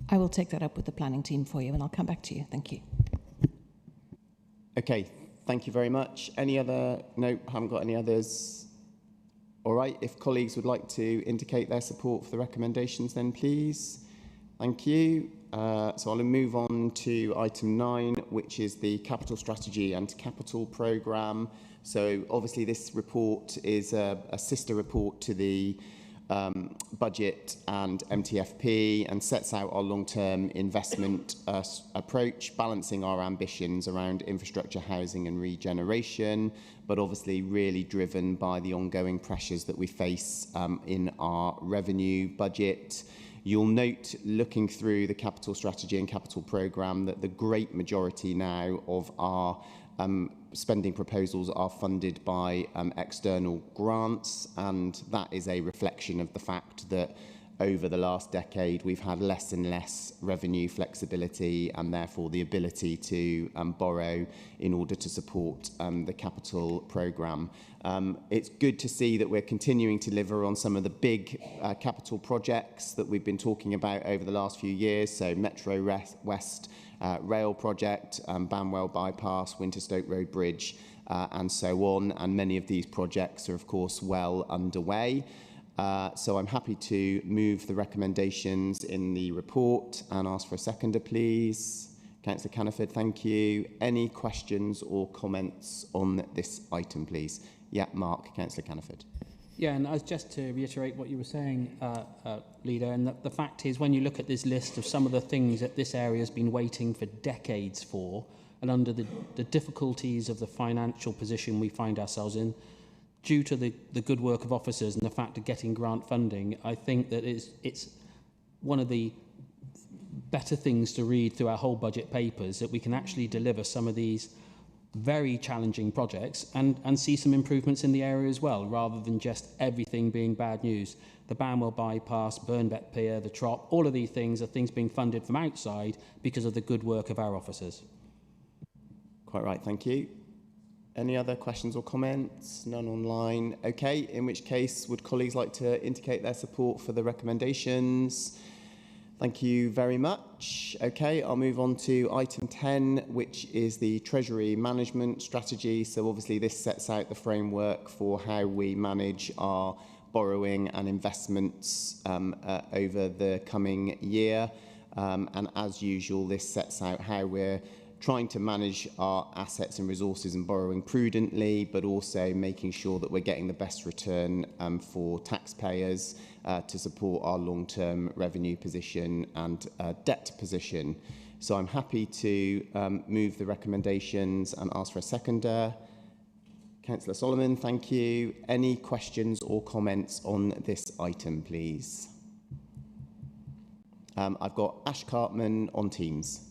I will take that up with the planning team for you, and I'll come back to you. Thank you. Okay, thank you very much. Any other? No, haven't got any others. All right, if colleagues would like to indicate their support for the recommendations, then please. Thank you. So I'll move on to item 9, which is the capital strategy and capital programme. So obviously this report is a sister report to the budget and MTFP, and sets out our long-term investment approach, balancing our ambitions around infrastructure, housing and regeneration, but obviously really driven by the ongoing pressures that we face in our revenue budget. You'll note, looking through the capital strategy and capital programme, that the great majority now of our spending proposals are funded by external grants, and that is a reflection of the fact that over the last decade we've had less and less revenue flexibility, and therefore the ability to borrow in order to support the capital programme. It's good to see that we're continuing to deliver on some of the big capital projects that we've been talking about over the last few years, so Metro West rail project, Banwell Bypass, Winterstoke Road Bridge, and so on. And many of these projects are, of course, well underway. So I'm happy to move the recommendations in the report and ask for a seconder, please. Councillor Caniford, thank you. Any questions or comments on this item, please? Yeah, Mark, Councillor Caniford. Yeah, and just to reiterate what you were saying, Leader, and the fact is, when you look at this list of some of the things that this area has been waiting for decades for, and under the difficulties of the financial position we find ourselves in, due to the good work of officers and the fact of getting grant funding, I think that it's one of the better things to read through our whole budget papers, that we can actually deliver some of these very challenging projects and see some improvements in the area as well, rather than just everything being bad news. The Banwell Bypass, Burnbeck Pier, the TROP, all of these things are things being funded from outside because of the good work of our officers. Quite right, thank you. Any other questions or comments? None online. Okay, in which case, would colleagues like to indicate their support for the recommendations? Thank you very much. Okay, I'll move on to item 10, which is the Treasury Management Strategy. So obviously this sets out the framework for how we manage our borrowing and investments over the coming year. And as usual, this sets out how we're trying to manage our assets and resources and borrowing prudently, but also making sure that we're getting the best return for taxpayers to support our long-term revenue position and debt position. So I'm happy to move the recommendations and ask for a seconder. Councillor Solomon, thank you. Any questions or comments on this item, please? I've got Ash Cartman on Teams.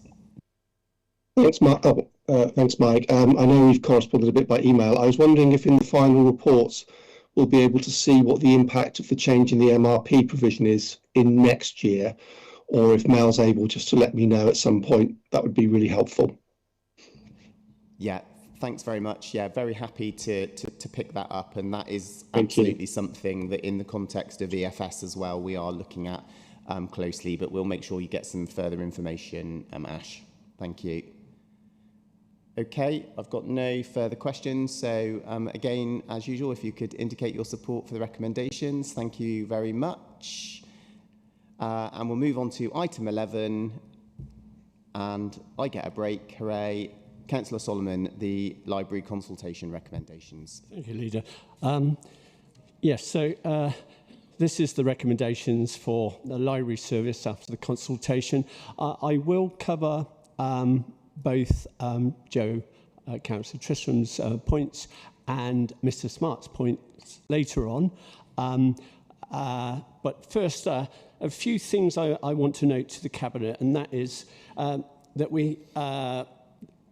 Thanks, Mike. I know we've corresponded a bit by email. I was wondering if in the final reports we'll be able to see what the impact of the change in the MRP provision is in next year, or if Mel's able just to let me know at some point. That would be really helpful. Yeah, thanks very much. Yeah, very happy to pick that up, and that is absolutely something that in the context of EFS as well we are looking at closely, but we'll make sure you get some further information, Ash. Thank you. Okay, I've got no further questions. So again, as usual, if you could indicate your support for the recommendations, thank you very much. And we'll move on to item 11. And I get a break, hooray. Councillor Solomon, the library consultation recommendations. Thank you, Leader. Yes, so this is the recommendations for the library service after the consultation. I will cover both Councillor Tristram's points and Mr Smart's points later on. But first, a few things I want to note to the Cabinet, and that is that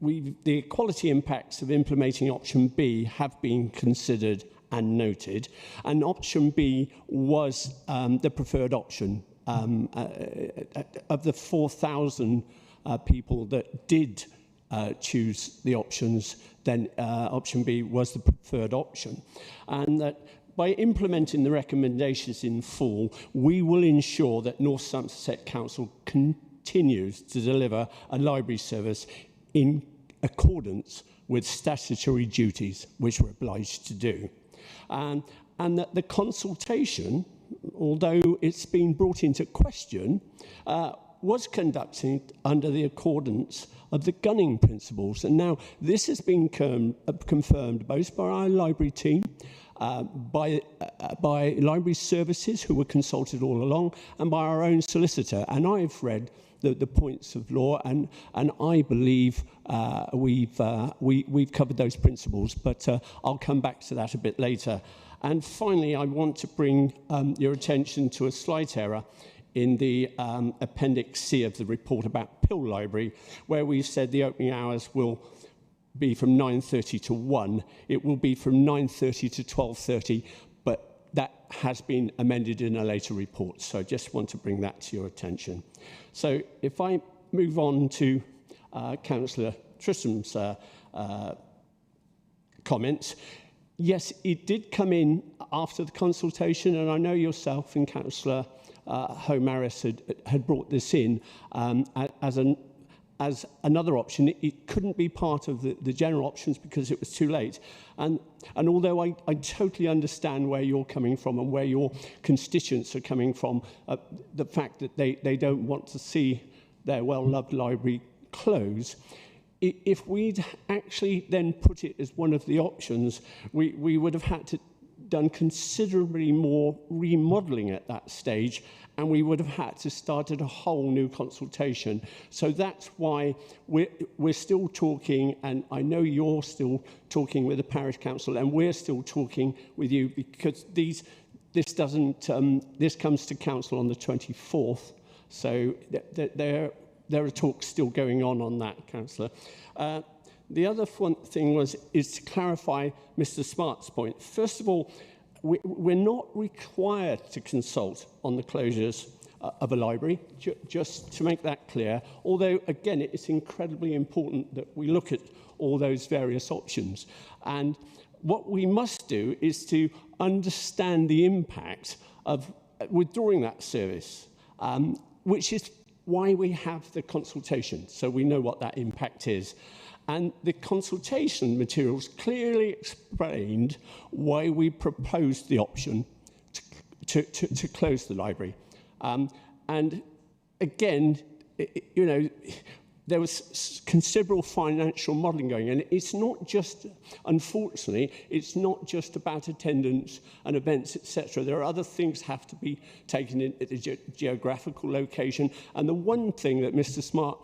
the equality impacts of implementing option B have been considered and noted, and option B was the preferred option. Of the 4,000 people that did choose the options, then option B was the preferred option. And that by implementing the recommendations in full, we will ensure that North Somerset Council continues to deliver a library service in accordance with statutory duties, which we're obliged to do. And that the consultation, although it's been brought into question, was conducted under the accordance of the gunning principles. And now this has been confirmed both by our library team, by library services who were consulted all along, and by our own solicitor. And I've read the points of law, and I believe we've covered those principles, but I'll come back to that a bit later. And finally, I want to bring your attention to a slight error in the Appendix C of the report about Pill Library, where we said the opening hours will be from 9:30 to 1. It will be from 9:30 to 12:30, but that has been amended in a later report. So I just want to bring that to your attention. So if I move on to Councillor Tristram's comments, yes, it did come in after the consultation, and I know yourself and Councillor Homaris had brought this in as another option. It couldn't be part of the general options because it was too late. And although I totally understand where you're coming from and where your constituents are coming from, the fact that they don't want to see their well-loved library close, if we'd actually then put it as one of the options, we would have had to done considerably more remodelling at that stage, and we would have had to started a whole new consultation. So that's why we're still talking, and I know you're still talking with the parish council, and we're still talking with you, because this comes to council on the 24th. So there are talks still going on that, Councillor. The other thing is to clarify Mr. Smart's point. First of all, we're not required to consult on the closures of a library, just to make that clear. Although, again, it's incredibly important that we look at all those various options. And what we must do is to understand the impact of withdrawing that service, which is why we have the consultation, so we know what that impact is. And the consultation materials clearly explained why we proposed the option to close the library. And again, there was considerable financial modelling going, and it's not just, unfortunately, it's not just about attendance and events, etc. There are other things have to be taken into the geographical location, and the one thing that Mr. Smart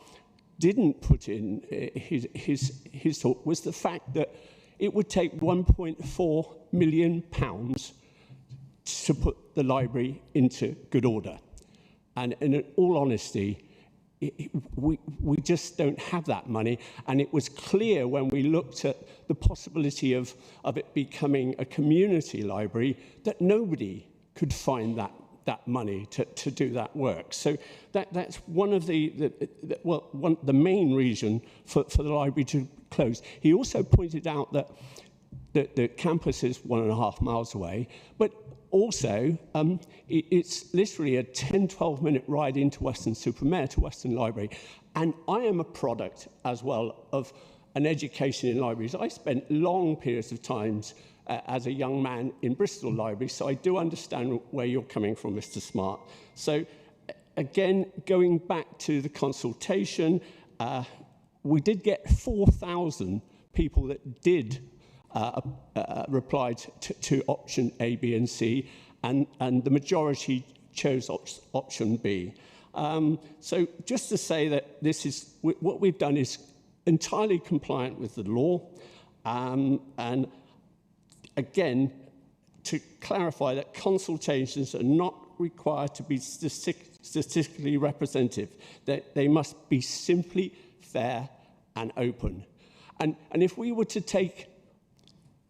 didn't put in his talk was the fact that it would take £1.4 million to put the library into good order, and in all honesty, we just don't have that money. And it was clear when we looked at the possibility of it becoming a community library that nobody could find that money to do that work. So that's one of the main reason for the library to close. He also pointed out that the campus is 1.5 miles away, but also, it's literally a 10-12 minute ride into Weston-super-Mare to Weston Library. And I am a product as well of an education in libraries. I spent long periods of time as a young man in Bristol Library, so I do understand where you're coming from, Mr. Smart. So again, going back to the consultation, we did get 4,000 people that did replied to option A, B, and C, and the majority chose option B. So just to say that this is what we've done is entirely compliant with the law, and again, to clarify that consultations are not required to be statistically representative. That they must be simply fair and open. And if we were to take,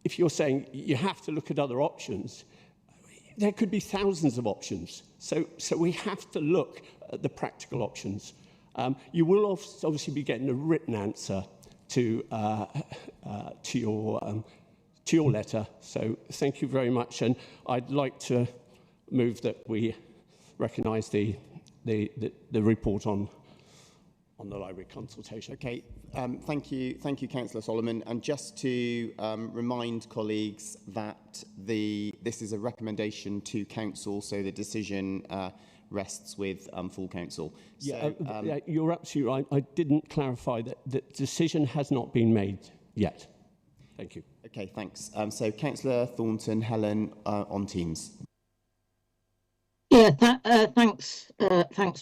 if you're saying you have to look at other options, there could be thousands of options. So we have to look at the practical options. You will obviously be getting a written answer to your letter. So thank you very much. And I'd like to move that we recognise the report on the library consultation. Okay, thank you, Councillor Solomon. And just to remind colleagues that this is a recommendation to Council, so the decision rests with full Council. Yeah, you're absolutely right. I didn't clarify that the decision has not been made yet. Thank you. Okay, thanks. So Councillor Thornton, Helen, on Teams. Yeah, thanks,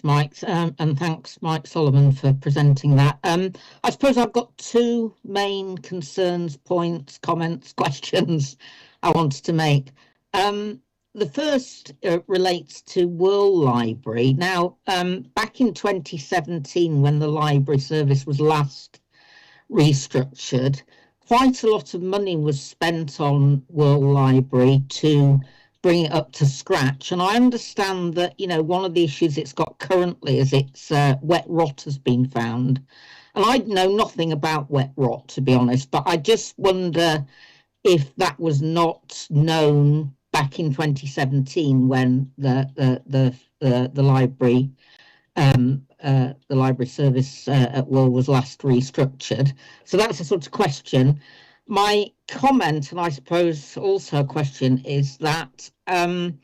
Mike, and thanks, Mike Solomon, for presenting that. I suppose I've got two main concerns, points, comments, questions I wanted to make. The first relates to World Library. Now, back in 2017, when the library service was last restructured, quite a lot of money was spent on World Library to bring it up to scratch. And I understand that, one of the issues it's got currently is its wet rot has been found. And I know nothing about wet rot, to be honest, but I just wonder if that was not known back in 2017 when the library service at World was last restructured. So that's a sort of question. My comment, and I suppose also a question, is that I'm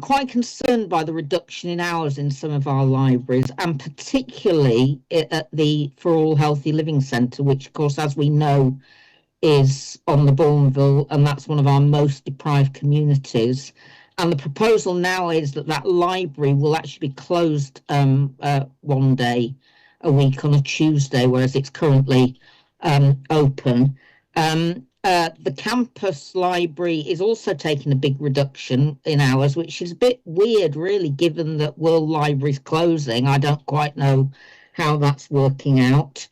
quite concerned by the reduction in hours in some of our libraries, and particularly at the For All Healthy Living Centre, which, of course, as we know, is on the Bourneville, and that's one of our most deprived communities. And the proposal now is that library will actually be closed one day a week on a Tuesday, whereas it's currently open. The campus library is also taking a big reduction in hours, which is a bit weird, really, given that World Library's closing. I don't quite know how that's working out.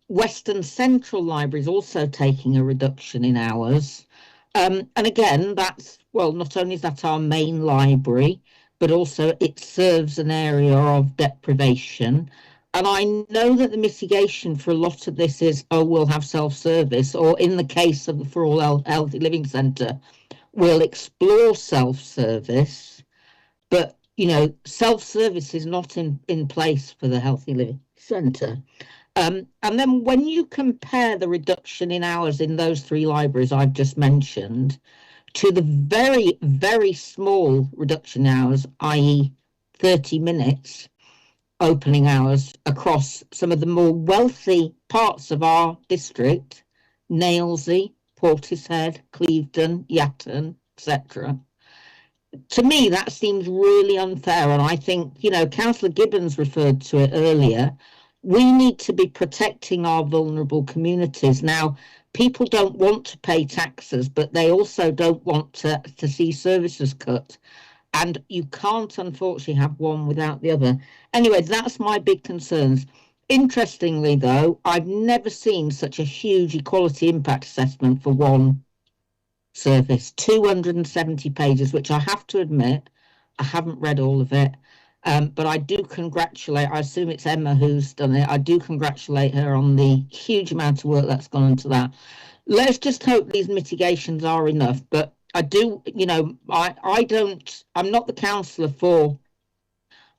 Western Central Library is also taking a reduction in hours. And again, that's, well, not only is that our main library, but also it serves an area of deprivation. And I know that the mitigation for a lot of this is, we'll have self-service, or in the case of the For All Healthy Living Centre, we'll explore self-service. But, self-service is not in place for the Healthy Living Centre. And then when you compare the reduction in hours in those three libraries I've just mentioned to the very, very small reduction in hours, i.e. 30 minutes, opening hours across some of the more wealthy parts of our district, Nailsea, Portishead, Clevedon, Yatton, etc. To me, that seems really unfair. And I think, you know, Councillor Gibbons referred to it earlier. We need to be protecting our vulnerable communities. Now, people don't want to pay taxes, but they also don't want to see services cut. And you can't, unfortunately, have one without the other. Anyway, that's my big concerns. Interestingly, though, I've never seen such a huge equality impact assessment for one service, 270 pages, which I have to admit, I haven't read all of it. But I do congratulate, I assume it's Emma who's done it, I do congratulate her on the huge amount of work that's gone into that. Let's just hope these mitigations are enough. But I do, you know, I'm not the councillor for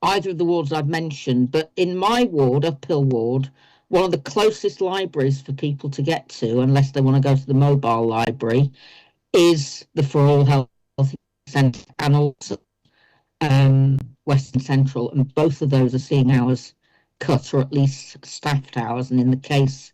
either of the wards I've mentioned, but in my ward, Uphill Ward, one of the closest libraries for people to get to, unless they want to go to the mobile library, is the For All Health Centre and also Western Central, and both of those are seeing hours cut, or at least staffed hours. And in the case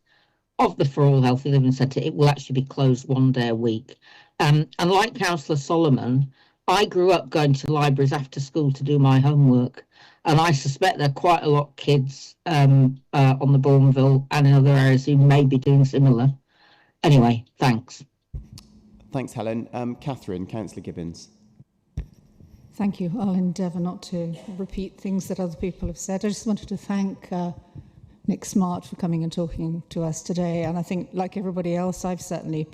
of the For All Healthy Living Centre, it will actually be closed one day a week. And like Councillor Solomon, I grew up going to libraries after school to do my homework, and I suspect there are quite a lot of kids on the Bourneville and in other areas who may be doing similar. Anyway, thanks. Thanks, Helen. Catherine, Councillor Gibbons. Thank you. I'll endeavour not to repeat things that other people have said. I just wanted to thank Nick Smart for coming and talking to us today. And I think, like everybody else, I've certainly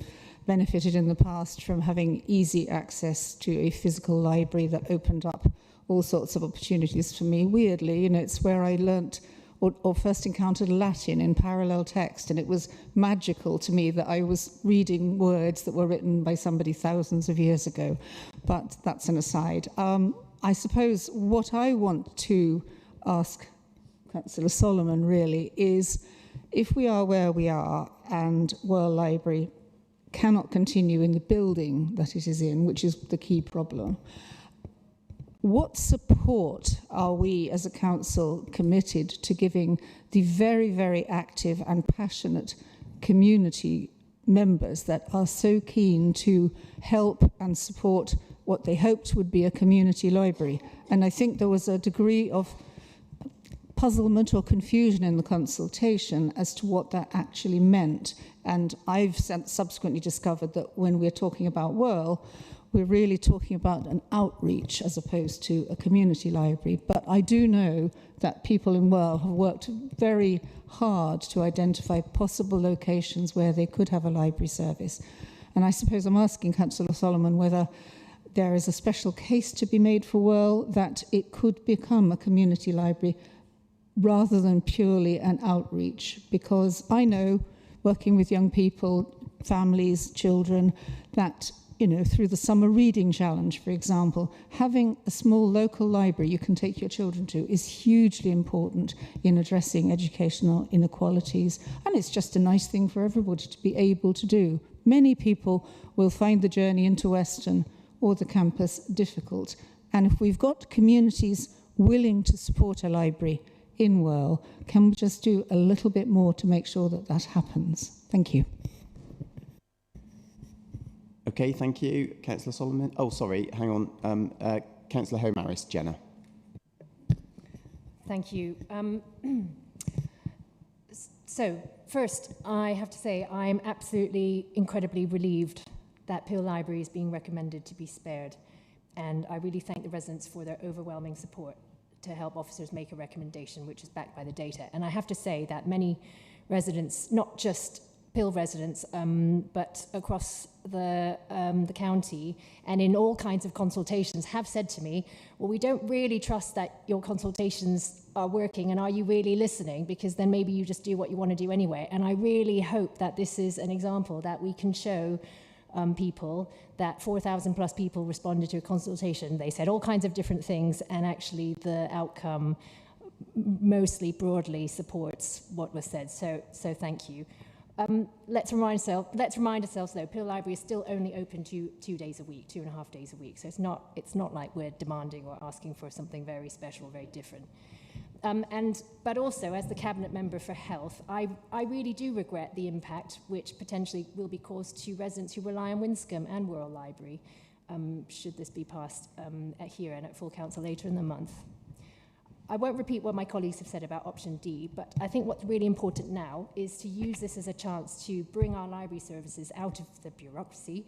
benefited in the past from having easy access to a physical library that opened up all sorts of opportunities for me. Weirdly, you know, it's where I learnt or first encountered Latin in parallel text, and it was magical to me that I was reading words that were written by somebody thousands of years ago. But that's an aside. I suppose what I want to ask Councillor Solomon really is, if we are where we are and World Library cannot continue in the building that it is in, which is the key problem, what support are we as a council committed to giving the very, very active and passionate community members that are so keen to help and support what they hoped would be a community library? And I think there was a degree of puzzlement or confusion in the consultation as to what that actually meant. And I've subsequently discovered that when we're talking about Whirl, we're really talking about an outreach as opposed to a community library. But I do know that people in Whirl have worked very hard to identify possible locations where they could have a library service. And I suppose I'm asking Councillor Solomon whether there is a special case to be made for Whirl that it could become a community library rather than purely an outreach. Because I know, working with young people, families, children, that, you know, through the Summer Reading Challenge, for example, having a small local library you can take your children to is hugely important in addressing educational inequalities. And it's just a nice thing for everybody to be able to do. Many people will find the journey into Weston or the campus difficult. And if we've got communities willing to support a library in Whirl, can we just do a little bit more to make sure that that happens? Thank you. Okay, thank you. Councillor Solomon. Oh, sorry, hang on. Councillor Homaris, Jenna. Thank you. So, first, I have to say I'm absolutely incredibly relieved that Peel Library is being recommended to be spared. And I really thank the residents for their overwhelming support to help officers make a recommendation which is backed by the data. And I have to say that many residents, not just Peel residents, but across the county and in all kinds of consultations have said to me, well, we don't really trust that your consultations are working, and are you really listening? Because then maybe you just do what you want to do anyway. And I really hope that this is an example that we can show people that 4,000 plus people responded to a consultation. They said all kinds of different things, and actually the outcome mostly broadly supports what was said. So thank you. Let's remind ourselves though, Peel Library is still only open 2 days a week, 2.5 days a week. So it's not like we're demanding or asking for something very special, very different. But also, as the Cabinet Member for Health, I really do regret the impact which potentially will be caused to residents who rely on Winscombe and Wirral Library, should this be passed here and at full council later in the month. I won't repeat what my colleagues have said about option D, but I think what's really important now is to use this as a chance to bring our library services out of the bureaucracy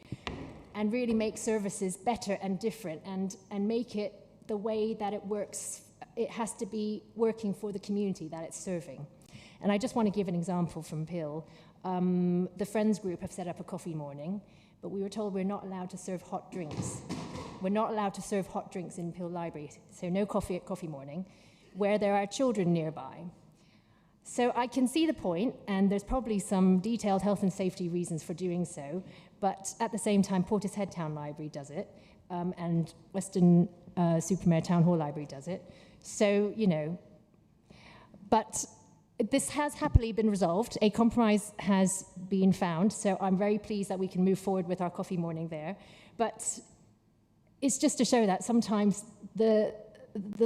and really make services better and different and make it the way that it works. It has to be working for the community that it's serving. And I just want to give an example from Peel. The Friends group have set up a coffee morning, but we were told we're not allowed to serve hot drinks. We're not allowed to serve hot drinks in Peel Library, so no coffee at coffee morning, where there are children nearby. So I can see the point, and there's probably some detailed health and safety reasons for doing so, but at the same time, Portishead Town Library does it, and Western Supermare Town Hall Library does it. So, you know, but this has happily been resolved. A compromise has been found, so I'm very pleased that we can move forward with our coffee morning there. But it's just to show that sometimes the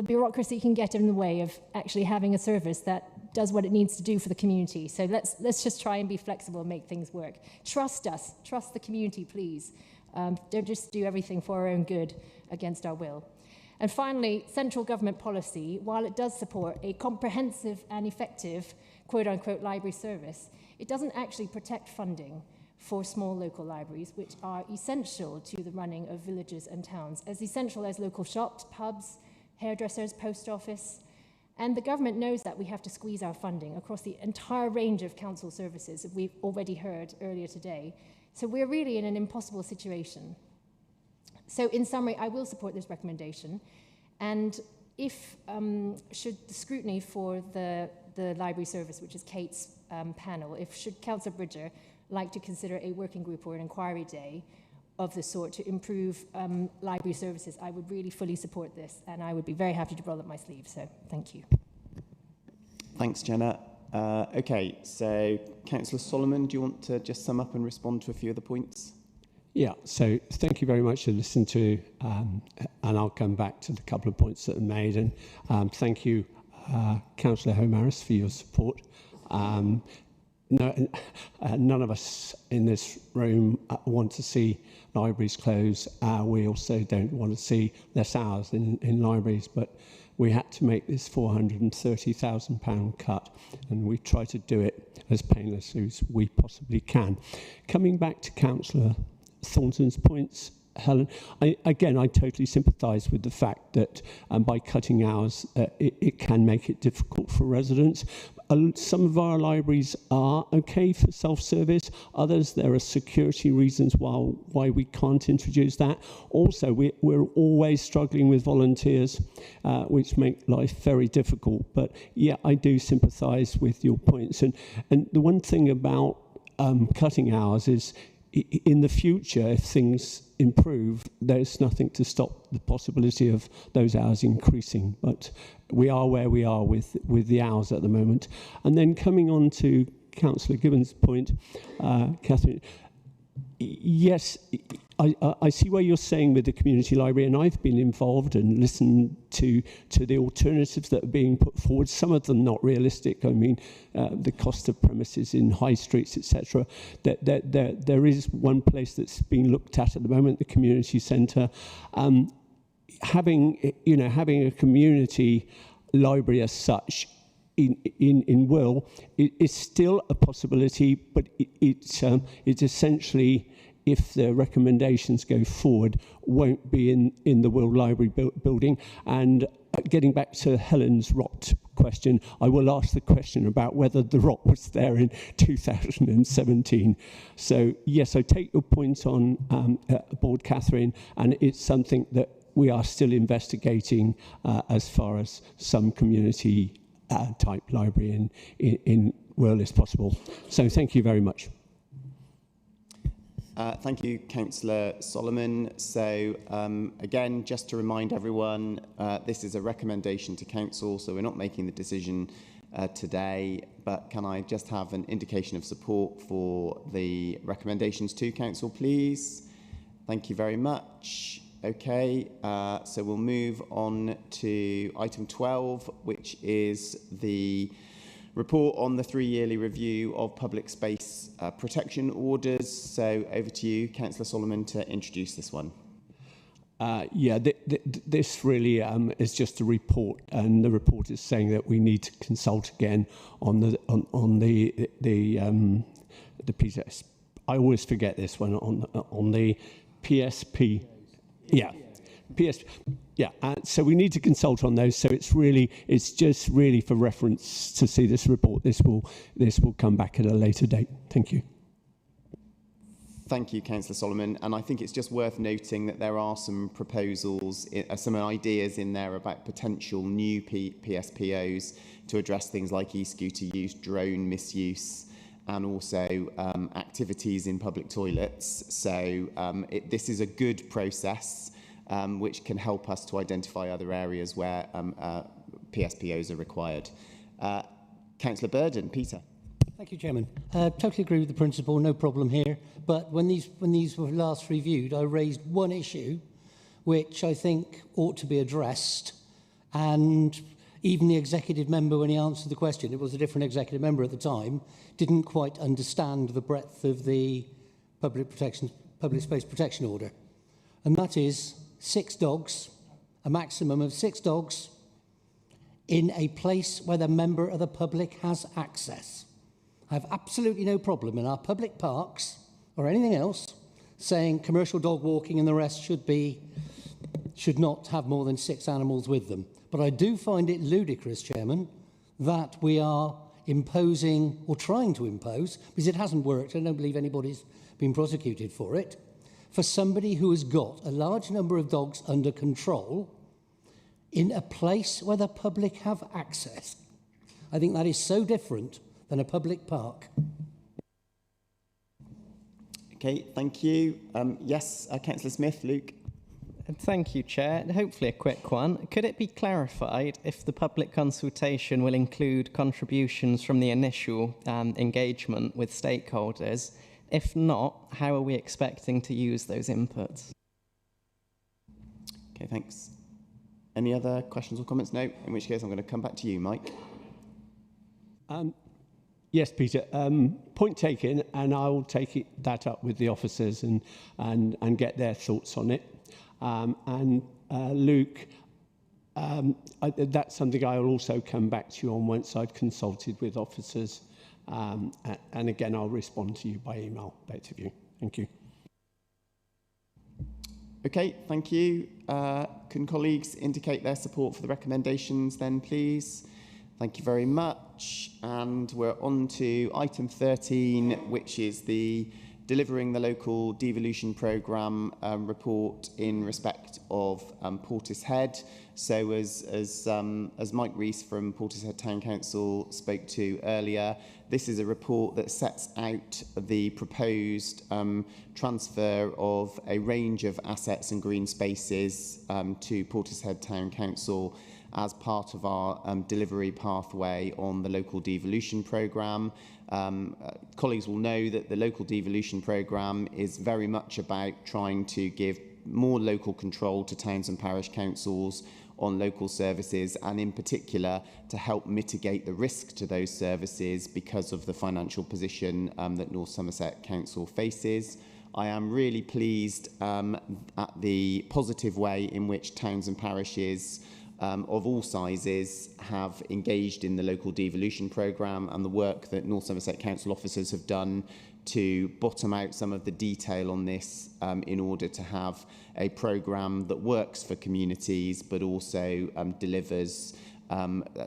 bureaucracy can get in the way of actually having a service that does what it needs to do for the community. So let's just try and be flexible and make things work. Trust us, trust the community, please. Don't just do everything for our own good against our will. And finally, central government policy, while it does support a comprehensive and effective quote-unquote library service, it doesn't actually protect funding for small local libraries, which are essential to the running of villages and towns, as essential as local shops, pubs, hairdressers, post office. And the government knows that we have to squeeze our funding across the entire range of council services that we've already heard earlier today. So we're really in an impossible situation. So in summary, I will support this recommendation. And if, should the scrutiny for the library service, which is Kate's panel, should Councillor Bridger like to consider a working group or an inquiry day of the sort to improve library services, I would really fully support this, and I would be very happy to roll up my sleeves. So thank you. Thanks, Jenna. Okay, so Councillor Solomon, do you want to just sum up and respond to a few of the points? Yeah, so thank you very much for listening to, and I'll come back to the couple of points that are made. And thank you, Councillor Homaris, for your support. No, none of us in this room want to see libraries close. We also don't want to see less hours in libraries, but we had to make this £430,000 cut, and we try to do it as painless as we possibly can. Coming back to Councillor Thornton's points, Helen, I totally sympathise with the fact that by cutting hours, it can make it difficult for residents. Some of our libraries are okay for self-service. Others, there are security reasons why we can't introduce that. Also, we're always struggling with volunteers, which make life very difficult. But yeah, I do sympathise with your points. And the one thing about cutting hours is, in the future, if things improve, there's nothing to stop the possibility of those hours increasing. But we are where we are with the hours at the moment. And then coming on to Councillor Gibbons' point, Catherine, yes, I see where you're saying with the community library, and I've been involved and listened to the alternatives that are being put forward, some of them not realistic. I mean, the cost of premises in high streets, etc. There is one place that's being looked at the moment, the community centre. Having a community library as such in Will is still a possibility, but it's essentially, if the recommendations go forward, won't be in the Will Library building. And getting back to Helen's rot question, I will ask the question about whether the rot was there in 2017. So yes, I take your point on board, Catherine, and it's something that we are still investigating as far as some community type library in Will is possible. So thank you very much. Thank you, Councillor Solomon. So again, just to remind everyone, this is a recommendation to Council, so we're not making the decision today, but can I just have an indication of support for the recommendations to Council, please? Thank you very much. Okay, so we'll move on to item 12, which is the report on the 3-yearly review of public space protection orders. So over to you, Councillor Solomon, to introduce this one. This really is just a report, and the report is saying that we need to consult again on the PSP. I always forget this one on the PSP. Yeah, PSP. Yeah, so we need to consult on those. So it's just really for reference to see this report. This will come back at a later date. Thank you. Thank you, Councillor Solomon. And I think it's just worth noting that there are some proposals, some ideas in there about potential new PSPOs to address things like e-scooter use, drone misuse, and also activities in public toilets. So this is a good process which can help us to identify other areas where PSPOs are required. Councillor Burden, Peter. Thank you, Chairman. Totally agree with the principle, no problem here. But when these were last reviewed, I raised one issue which I think ought to be addressed. And even the executive member, when he answered the question, it was a different executive member at the time, didn't quite understand the breadth of the public space protection order. And that is 6 dogs, a maximum of 6 dogs, in a place where the member of the public has access. I have absolutely no problem in our public parks or anything else saying commercial dog walking and the rest should not have more than 6 animals with them. But I do find it ludicrous, Chairman, that we are imposing or trying to impose, because it hasn't worked, I don't believe anybody's been prosecuted for it, for somebody who has got a large number of dogs under control in a place where the public have access. I think that is so different than a public park. Okay, thank you. Yes, Councillor Smith, Luke. Thank you, Chair. Hopefully a quick one. Could it be clarified if the public consultation will include contributions from the initial engagement with stakeholders? If not, how are we expecting to use those inputs? Okay, thanks. Any other questions or comments? No, in which case I'm going to come back to you, Mike. Yes, Peter. Point taken, and I will take that up with the officers and get their thoughts on it. Luke, that's something I'll also come back to you on once I've consulted with officers. And again, I'll respond to you by email, both of you. Thank you. Okay, thank you. Can colleagues indicate their support for the recommendations then, please? Thank you very much. And we're on to item 13, which is the delivering the local devolution programme report in respect of Portishead. So as Mike Rees from Portishead Town Council spoke to earlier, this is a report that sets out the proposed transfer of a range of assets and green spaces to Portishead Town Council as part of our delivery pathway on the local devolution programme. Colleagues will know that the local devolution programme is very much about trying to give more local control to towns and parish councils on local services, and in particular to help mitigate the risk to those services because of the financial position that North Somerset Council faces. I am really pleased at the positive way in which towns and parishes of all sizes have engaged in the local devolution programme and the work that North Somerset Council officers have done to bottom out some of the detail on this in order to have a programme that works for communities but also delivers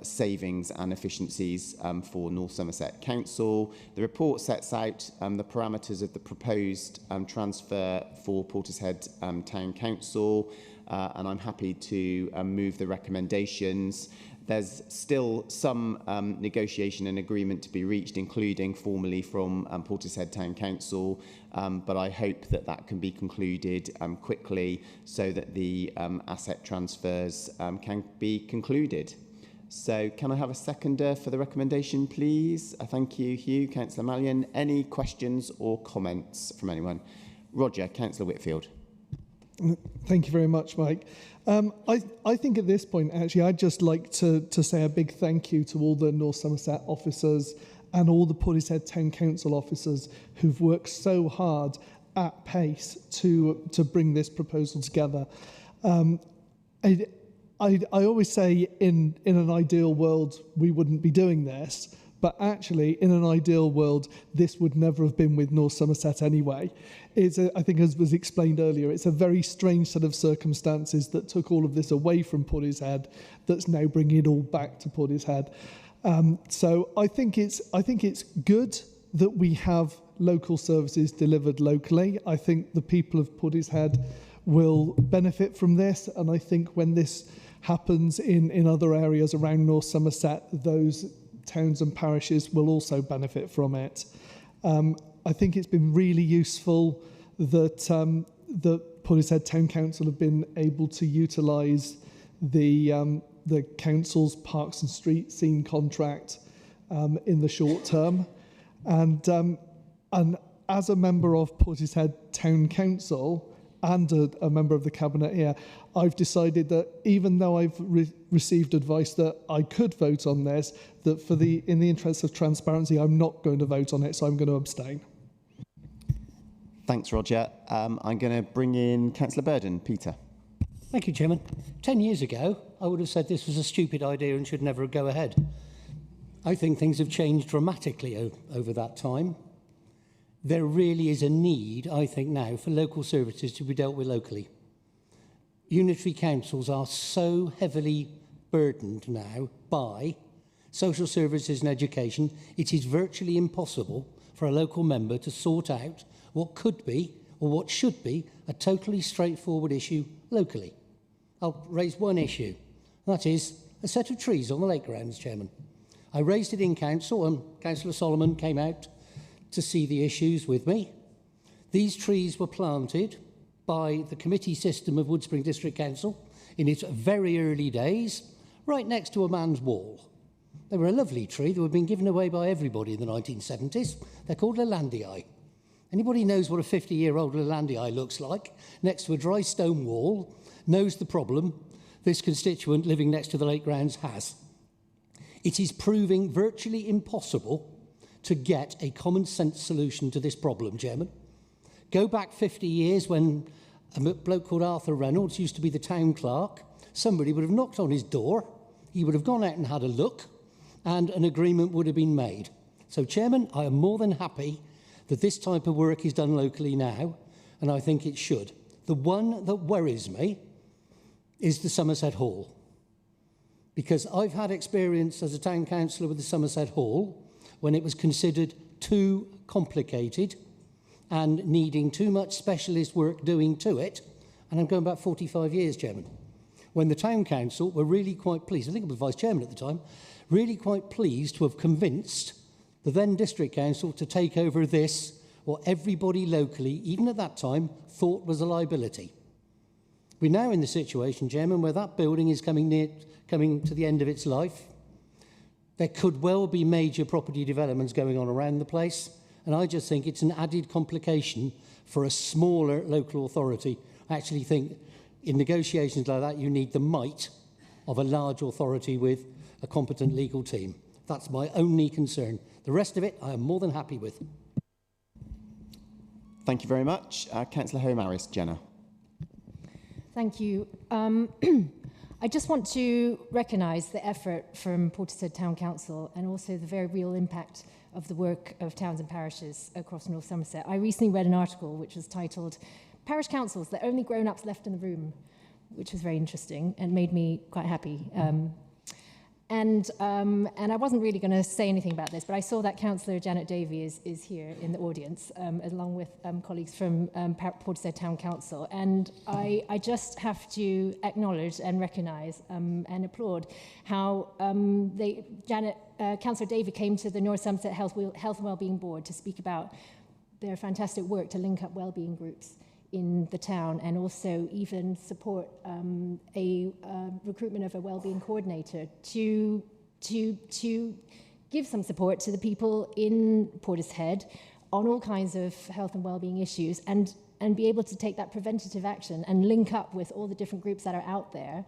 savings and efficiencies for North Somerset Council. The report sets out the parameters of the proposed transfer for Portishead Town Council, and I'm happy to move the recommendations. There's still some negotiation and agreement to be reached, including formally from Portishead Town Council, but I hope that that can be concluded quickly so that the asset transfers can be concluded. So can I have a seconder for the recommendation, please? Thank you, Hugh. Councillor Mallion. Any questions or comments from anyone? Roger, Councillor Whitfield. Thank you very much, Mike. I think at this point, actually, I'd just like to say a big thank you to all the North Somerset officers and all the Portishead Town Council officers who've worked so hard at pace to bring this proposal together. I always say in an ideal world, we wouldn't be doing this. But actually, in an ideal world, this would never have been with North Somerset anyway. I think, as was explained earlier, it's a very strange set of circumstances that took all of this away from Portishead that's now bringing it all back to Portishead. So I think it's good that we have local services delivered locally. I think the people of Portishead will benefit from this, and I think when this happens in other areas around North Somerset, those towns and parishes will also benefit from it. I think it's been really useful that the Portishead Town Council have been able to utilise the council's Parks and Street scene contract in the short term, and as a member of Portishead Town Council and a member of the cabinet here, I've decided that even though I've received advice that I could vote on this, that in the interest of transparency, I'm not going to vote on it, so I'm going to abstain. Thanks, Roger. I'm going to bring in Councillor Burden. Peter. Thank you, Chairman. 10 years ago, I would have said this was a stupid idea and should never go ahead. I think things have changed dramatically over that time. There really is a need, I think now, for local services to be dealt with locally. Unitary councils are so heavily burdened now by social services and education, it is virtually impossible for a local member to sort out what could be or what should be a totally straightforward issue locally. I'll raise one issue, and that is a set of trees on the lake grounds, Chairman. I raised it in council and Councillor Solomon came out to see the issues with me. These trees were planted by the committee system of Woodspring District Council in its very early days, right next to a man's wall. They were a lovely tree that had been given away by everybody in the 1970s. They're called Lelandii. Anybody knows what a 50-year-old Lelandii looks like next to a dry stone wall knows the problem this constituent living next to the lake grounds has. It is proving virtually impossible to get a common sense solution to this problem, Chairman. Go back 50 years when a bloke called Arthur Reynolds used to be the town clerk. Somebody would have knocked on his door, he would have gone out and had a look, and an agreement would have been made. So, Chairman, I am more than happy that this type of work is done locally now, and I think it should. The one that worries me is the Somerset Hall, because I've had experience as a town councillor with the Somerset Hall when it was considered too complicated and needing too much specialist work doing to it, and I'm going back 45 years, Chairman, when the town council were really quite pleased, I think I was vice chairman at the time, really quite pleased to have convinced the then district council to take over this, what everybody locally, even at that time, thought was a liability. We're now in the situation, Chairman, where that building is coming to the end of its life. There could well be major property developments going on around the place, and I just think it's an added complication for a smaller local authority. I actually think in negotiations like that, you need the might of a large authority with a competent legal team. That's my only concern. The rest of it, I am more than happy with. Thank you very much. Councillor Home-Harris, Jenna. Thank you. I just want to recognise the effort from Portishead Town Council and also the very real impact of the work of towns and parishes across North Somerset. I recently read an article which was titled "Parish Councils, the Only Grown-Ups Left in the Room," which was very interesting and made me quite happy. And I wasn't really going to say anything about this, but I saw that Councillor Janet Davey is here in the audience, along with colleagues from Portishead Town Council. And I just have to acknowledge and recognise and applaud how Councillor Davey came to the North Somerset Health and Wellbeing Board to speak about their fantastic work to link up wellbeing groups in the town, and also even support a recruitment of a wellbeing coordinator to give some support to the people in Portishead on all kinds of health and wellbeing issues. And be able to take that preventative action and link up with all the different groups that are out there,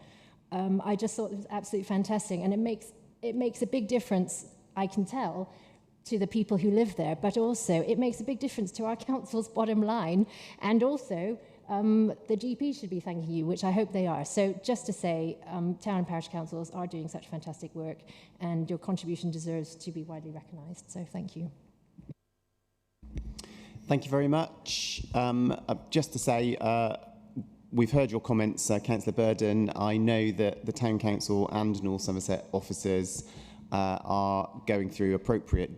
I just thought it was absolutely fantastic. And it makes a big difference, I can tell, to the people who live there, but also it makes a big difference to our council's bottom line, and also the GP should be thanking you, which I hope they are. So just to say, town and parish councils are doing such fantastic work, and your contribution deserves to be widely recognised. So thank you. Thank you very much. Just to say, we've heard your comments, Councillor Burden. I know that the Town Council and North Somerset officers are going through appropriate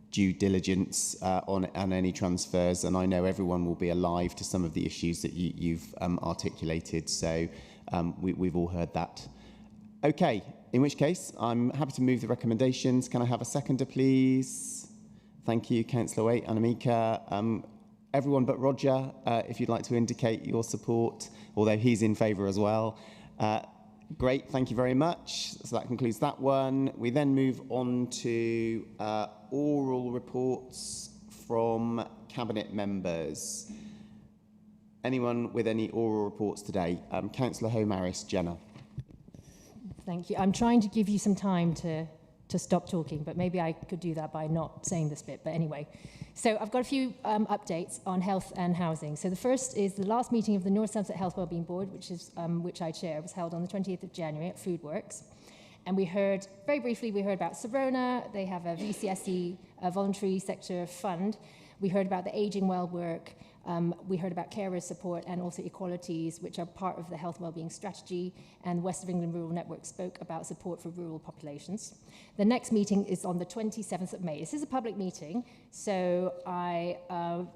due diligence on any transfers, and I know everyone will be alive to some of the issues that you've articulated, so we've all heard that. Okay, in which case I'm happy to move the recommendations. Can I have a seconder, please? Thank you, Councillor Waite and Amika. Everyone but Roger, if you'd like to indicate your support, although he's in favour as well. Great, thank you very much. So that concludes that one. We then move on to oral reports from Cabinet members. Anyone with any oral reports today? Councillor Home-Harris, Jenna. Thank you. I'm trying to give you some time to stop talking, but maybe I could do that by not saying this bit. But anyway, so I've got a few updates on health and housing. So the first is the last meeting of the North Somerset Health Wellbeing Board, which I chair, was held on the 20th of January at Foodworks. And we heard, very briefly, about Sorona. They have a VCSE, a voluntary sector fund. We heard about the ageing well work. We heard about carers support and also equalities, which are part of the health and wellbeing strategy. And the West of England Rural Network spoke about support for rural populations. The next meeting is on the 27th of May. This is a public meeting, so I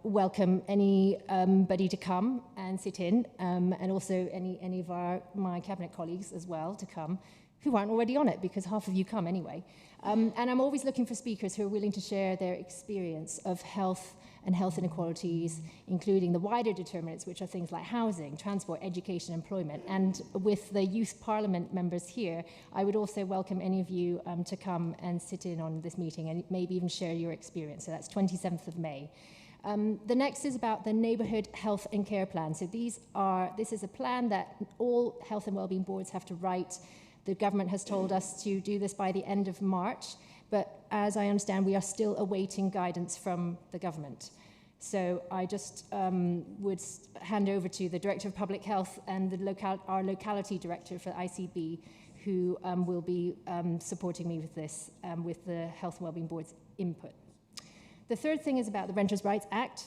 welcome anybody to come and sit in, and also any of my cabinet colleagues as well to come, who aren't already on it, because half of you come anyway. And I'm always looking for speakers who are willing to share their experience of health and health inequalities, including the wider determinants, which are things like housing, transport, education, employment. And with the Youth Parliament members here, I would also welcome any of you to come and sit in on this meeting and maybe even share your experience. So that's 27th of May. The next is about the Neighbourhood Health and Care Plan. So this is a plan that all health and wellbeing boards have to write. The government has told us to do this by the end of March, but as I understand, we are still awaiting guidance from the government. So I just would hand over to the Director of Public Health and our locality director for ICB, who will be supporting me with this, with the Health and Wellbeing Board's input. The third thing is about the Renters' Rights Act.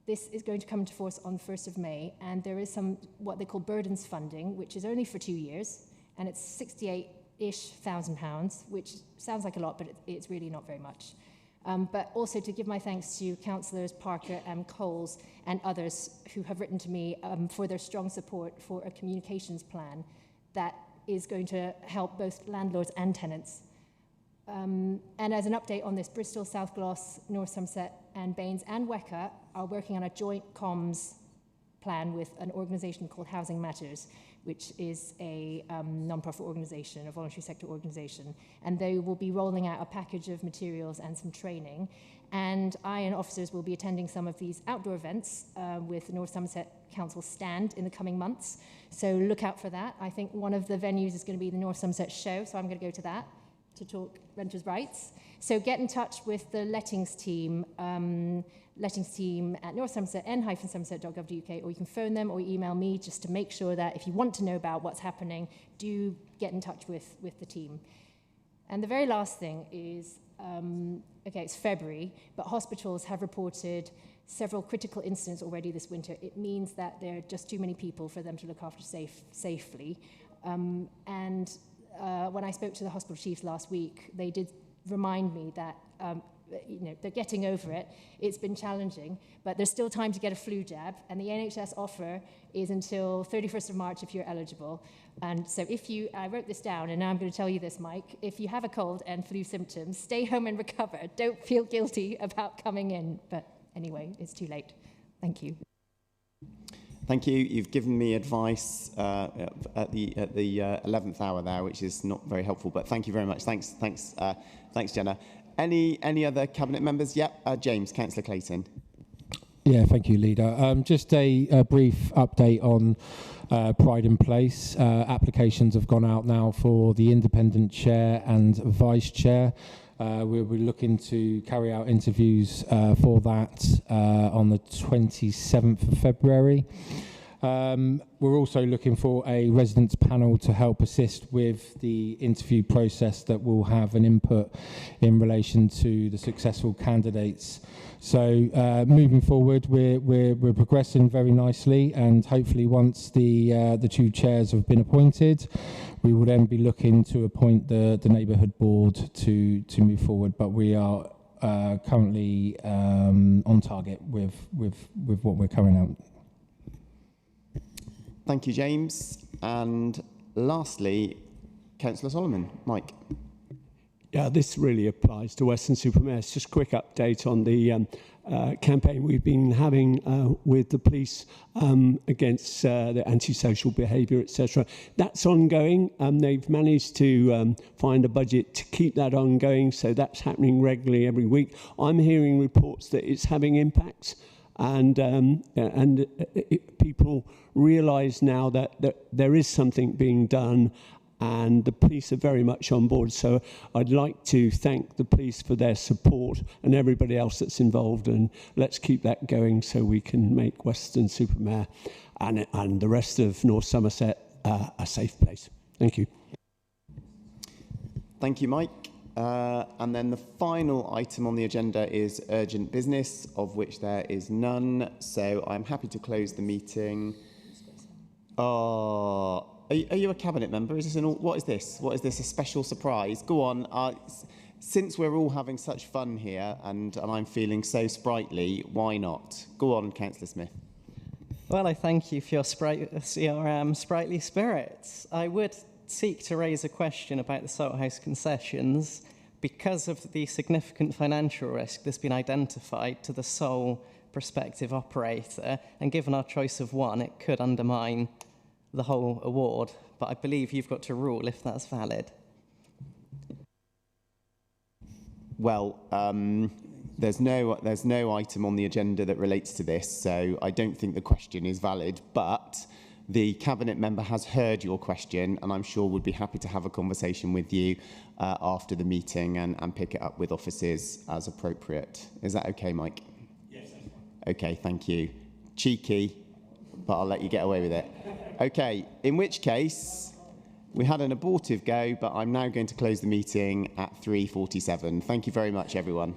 This is going to come into force on the 1st of May, and there is some what they call burdens funding, which is only for 2 years. And it's £68,000, which sounds like a lot, but it's really not very much. But also to give my thanks to Councillors Parker and Coles and others who have written to me for their strong support for a communications plan that is going to help both landlords and tenants. And as an update on this, Bristol, South Gloss, North Somerset and Baines and Weka are working on a joint comms plan with an organisation called Housing Matters, which is a non-profit organisation, a voluntary sector organisation, and they will be rolling out a package of materials and some training. And I and officers will be attending some of these outdoor events with the North Somerset Council stand in the coming months. So look out for that. I think one of the venues is going to be the North Somerset show, so I'm going to go to that to talk renters' rights. So get in touch with the lettings team at North Somerset, n-somerset.gov.uk, or you can phone them or email me just to make sure that if you want to know about what's happening, do get in touch with the team. And the very last thing is, okay, it's February, but hospitals have reported several critical incidents already this winter. It means that there are just too many people for them to look after safely. When I spoke to the hospital chiefs last week, they did remind me that they're getting over it. It's been challenging, but there's still time to get a flu jab, and the NHS offer is until 31st of March if you're eligible. And so I wrote this down, and now I'm going to tell you this, Mike. If you have a cold and flu symptoms, stay home and recover. Don't feel guilty about coming in. But anyway, it's too late. Thank you. Thank you. You've given me advice at the 11th hour there, which is not very helpful, but thank you very much. Thanks, Jenna. Any other cabinet members? Yep, James, Councillor Clayton. Yeah, thank you, Leader. Just a brief update on Pride in Place. Applications have gone out now for the independent chair and vice chair. We're looking to carry out interviews for that on the 27th of February. We're also looking for a residents panel to help assist with the interview process that will have an input in relation to the successful candidates. So moving forward, we're progressing very nicely, and hopefully once the two chairs have been appointed, we will then be looking to appoint the neighbourhood board to move forward. But we are currently on target with what we're carrying out. Thank you, James. And lastly, Councillor Solomon. Mike. Yeah, this really applies to Weston-super-Mare. Just a quick update on the campaign we've been having with the police against the antisocial behaviour, etc. That's ongoing. They've managed to find a budget to keep that ongoing, so that's happening regularly every week. I'm hearing reports that it's having impacts. And people realise now that there is something being done, and the police are very much on board. So I'd like to thank the police for their support and everybody else that's involved, and let's keep that going so we can make Weston-super-Mare and the rest of North Somerset a safe place. Thank you. Thank you, Mike. And then the final item on the agenda is urgent business, of which there is none. So I'm happy to close the meeting. Are you a cabinet member? Is this what is this? What is this? A special surprise? Go on. Since we're all having such fun here, and I'm feeling so sprightly, why not? Go on, Councillor Smith. Well, I thank you for your sprightly spirits. I would seek to raise a question about the Salthouse concessions. Because of the significant financial risk that's been identified to the sole prospective operator, and given our choice of one, it could undermine the whole award. But I believe you've got to rule if that's valid. Well, there's no item on the agenda that relates to this, so I don't think the question is valid, but the Cabinet member has heard your question, and I'm sure would be happy to have a conversation with you after the meeting and pick it up with officers as appropriate. Is that okay, Mike? Yes, that's fine. Okay, thank you. Cheeky, but I'll let you get away with it. Okay, in which case, we had an abortive go, but I'm now going to close the meeting at 3:47. Thank you very much, everyone.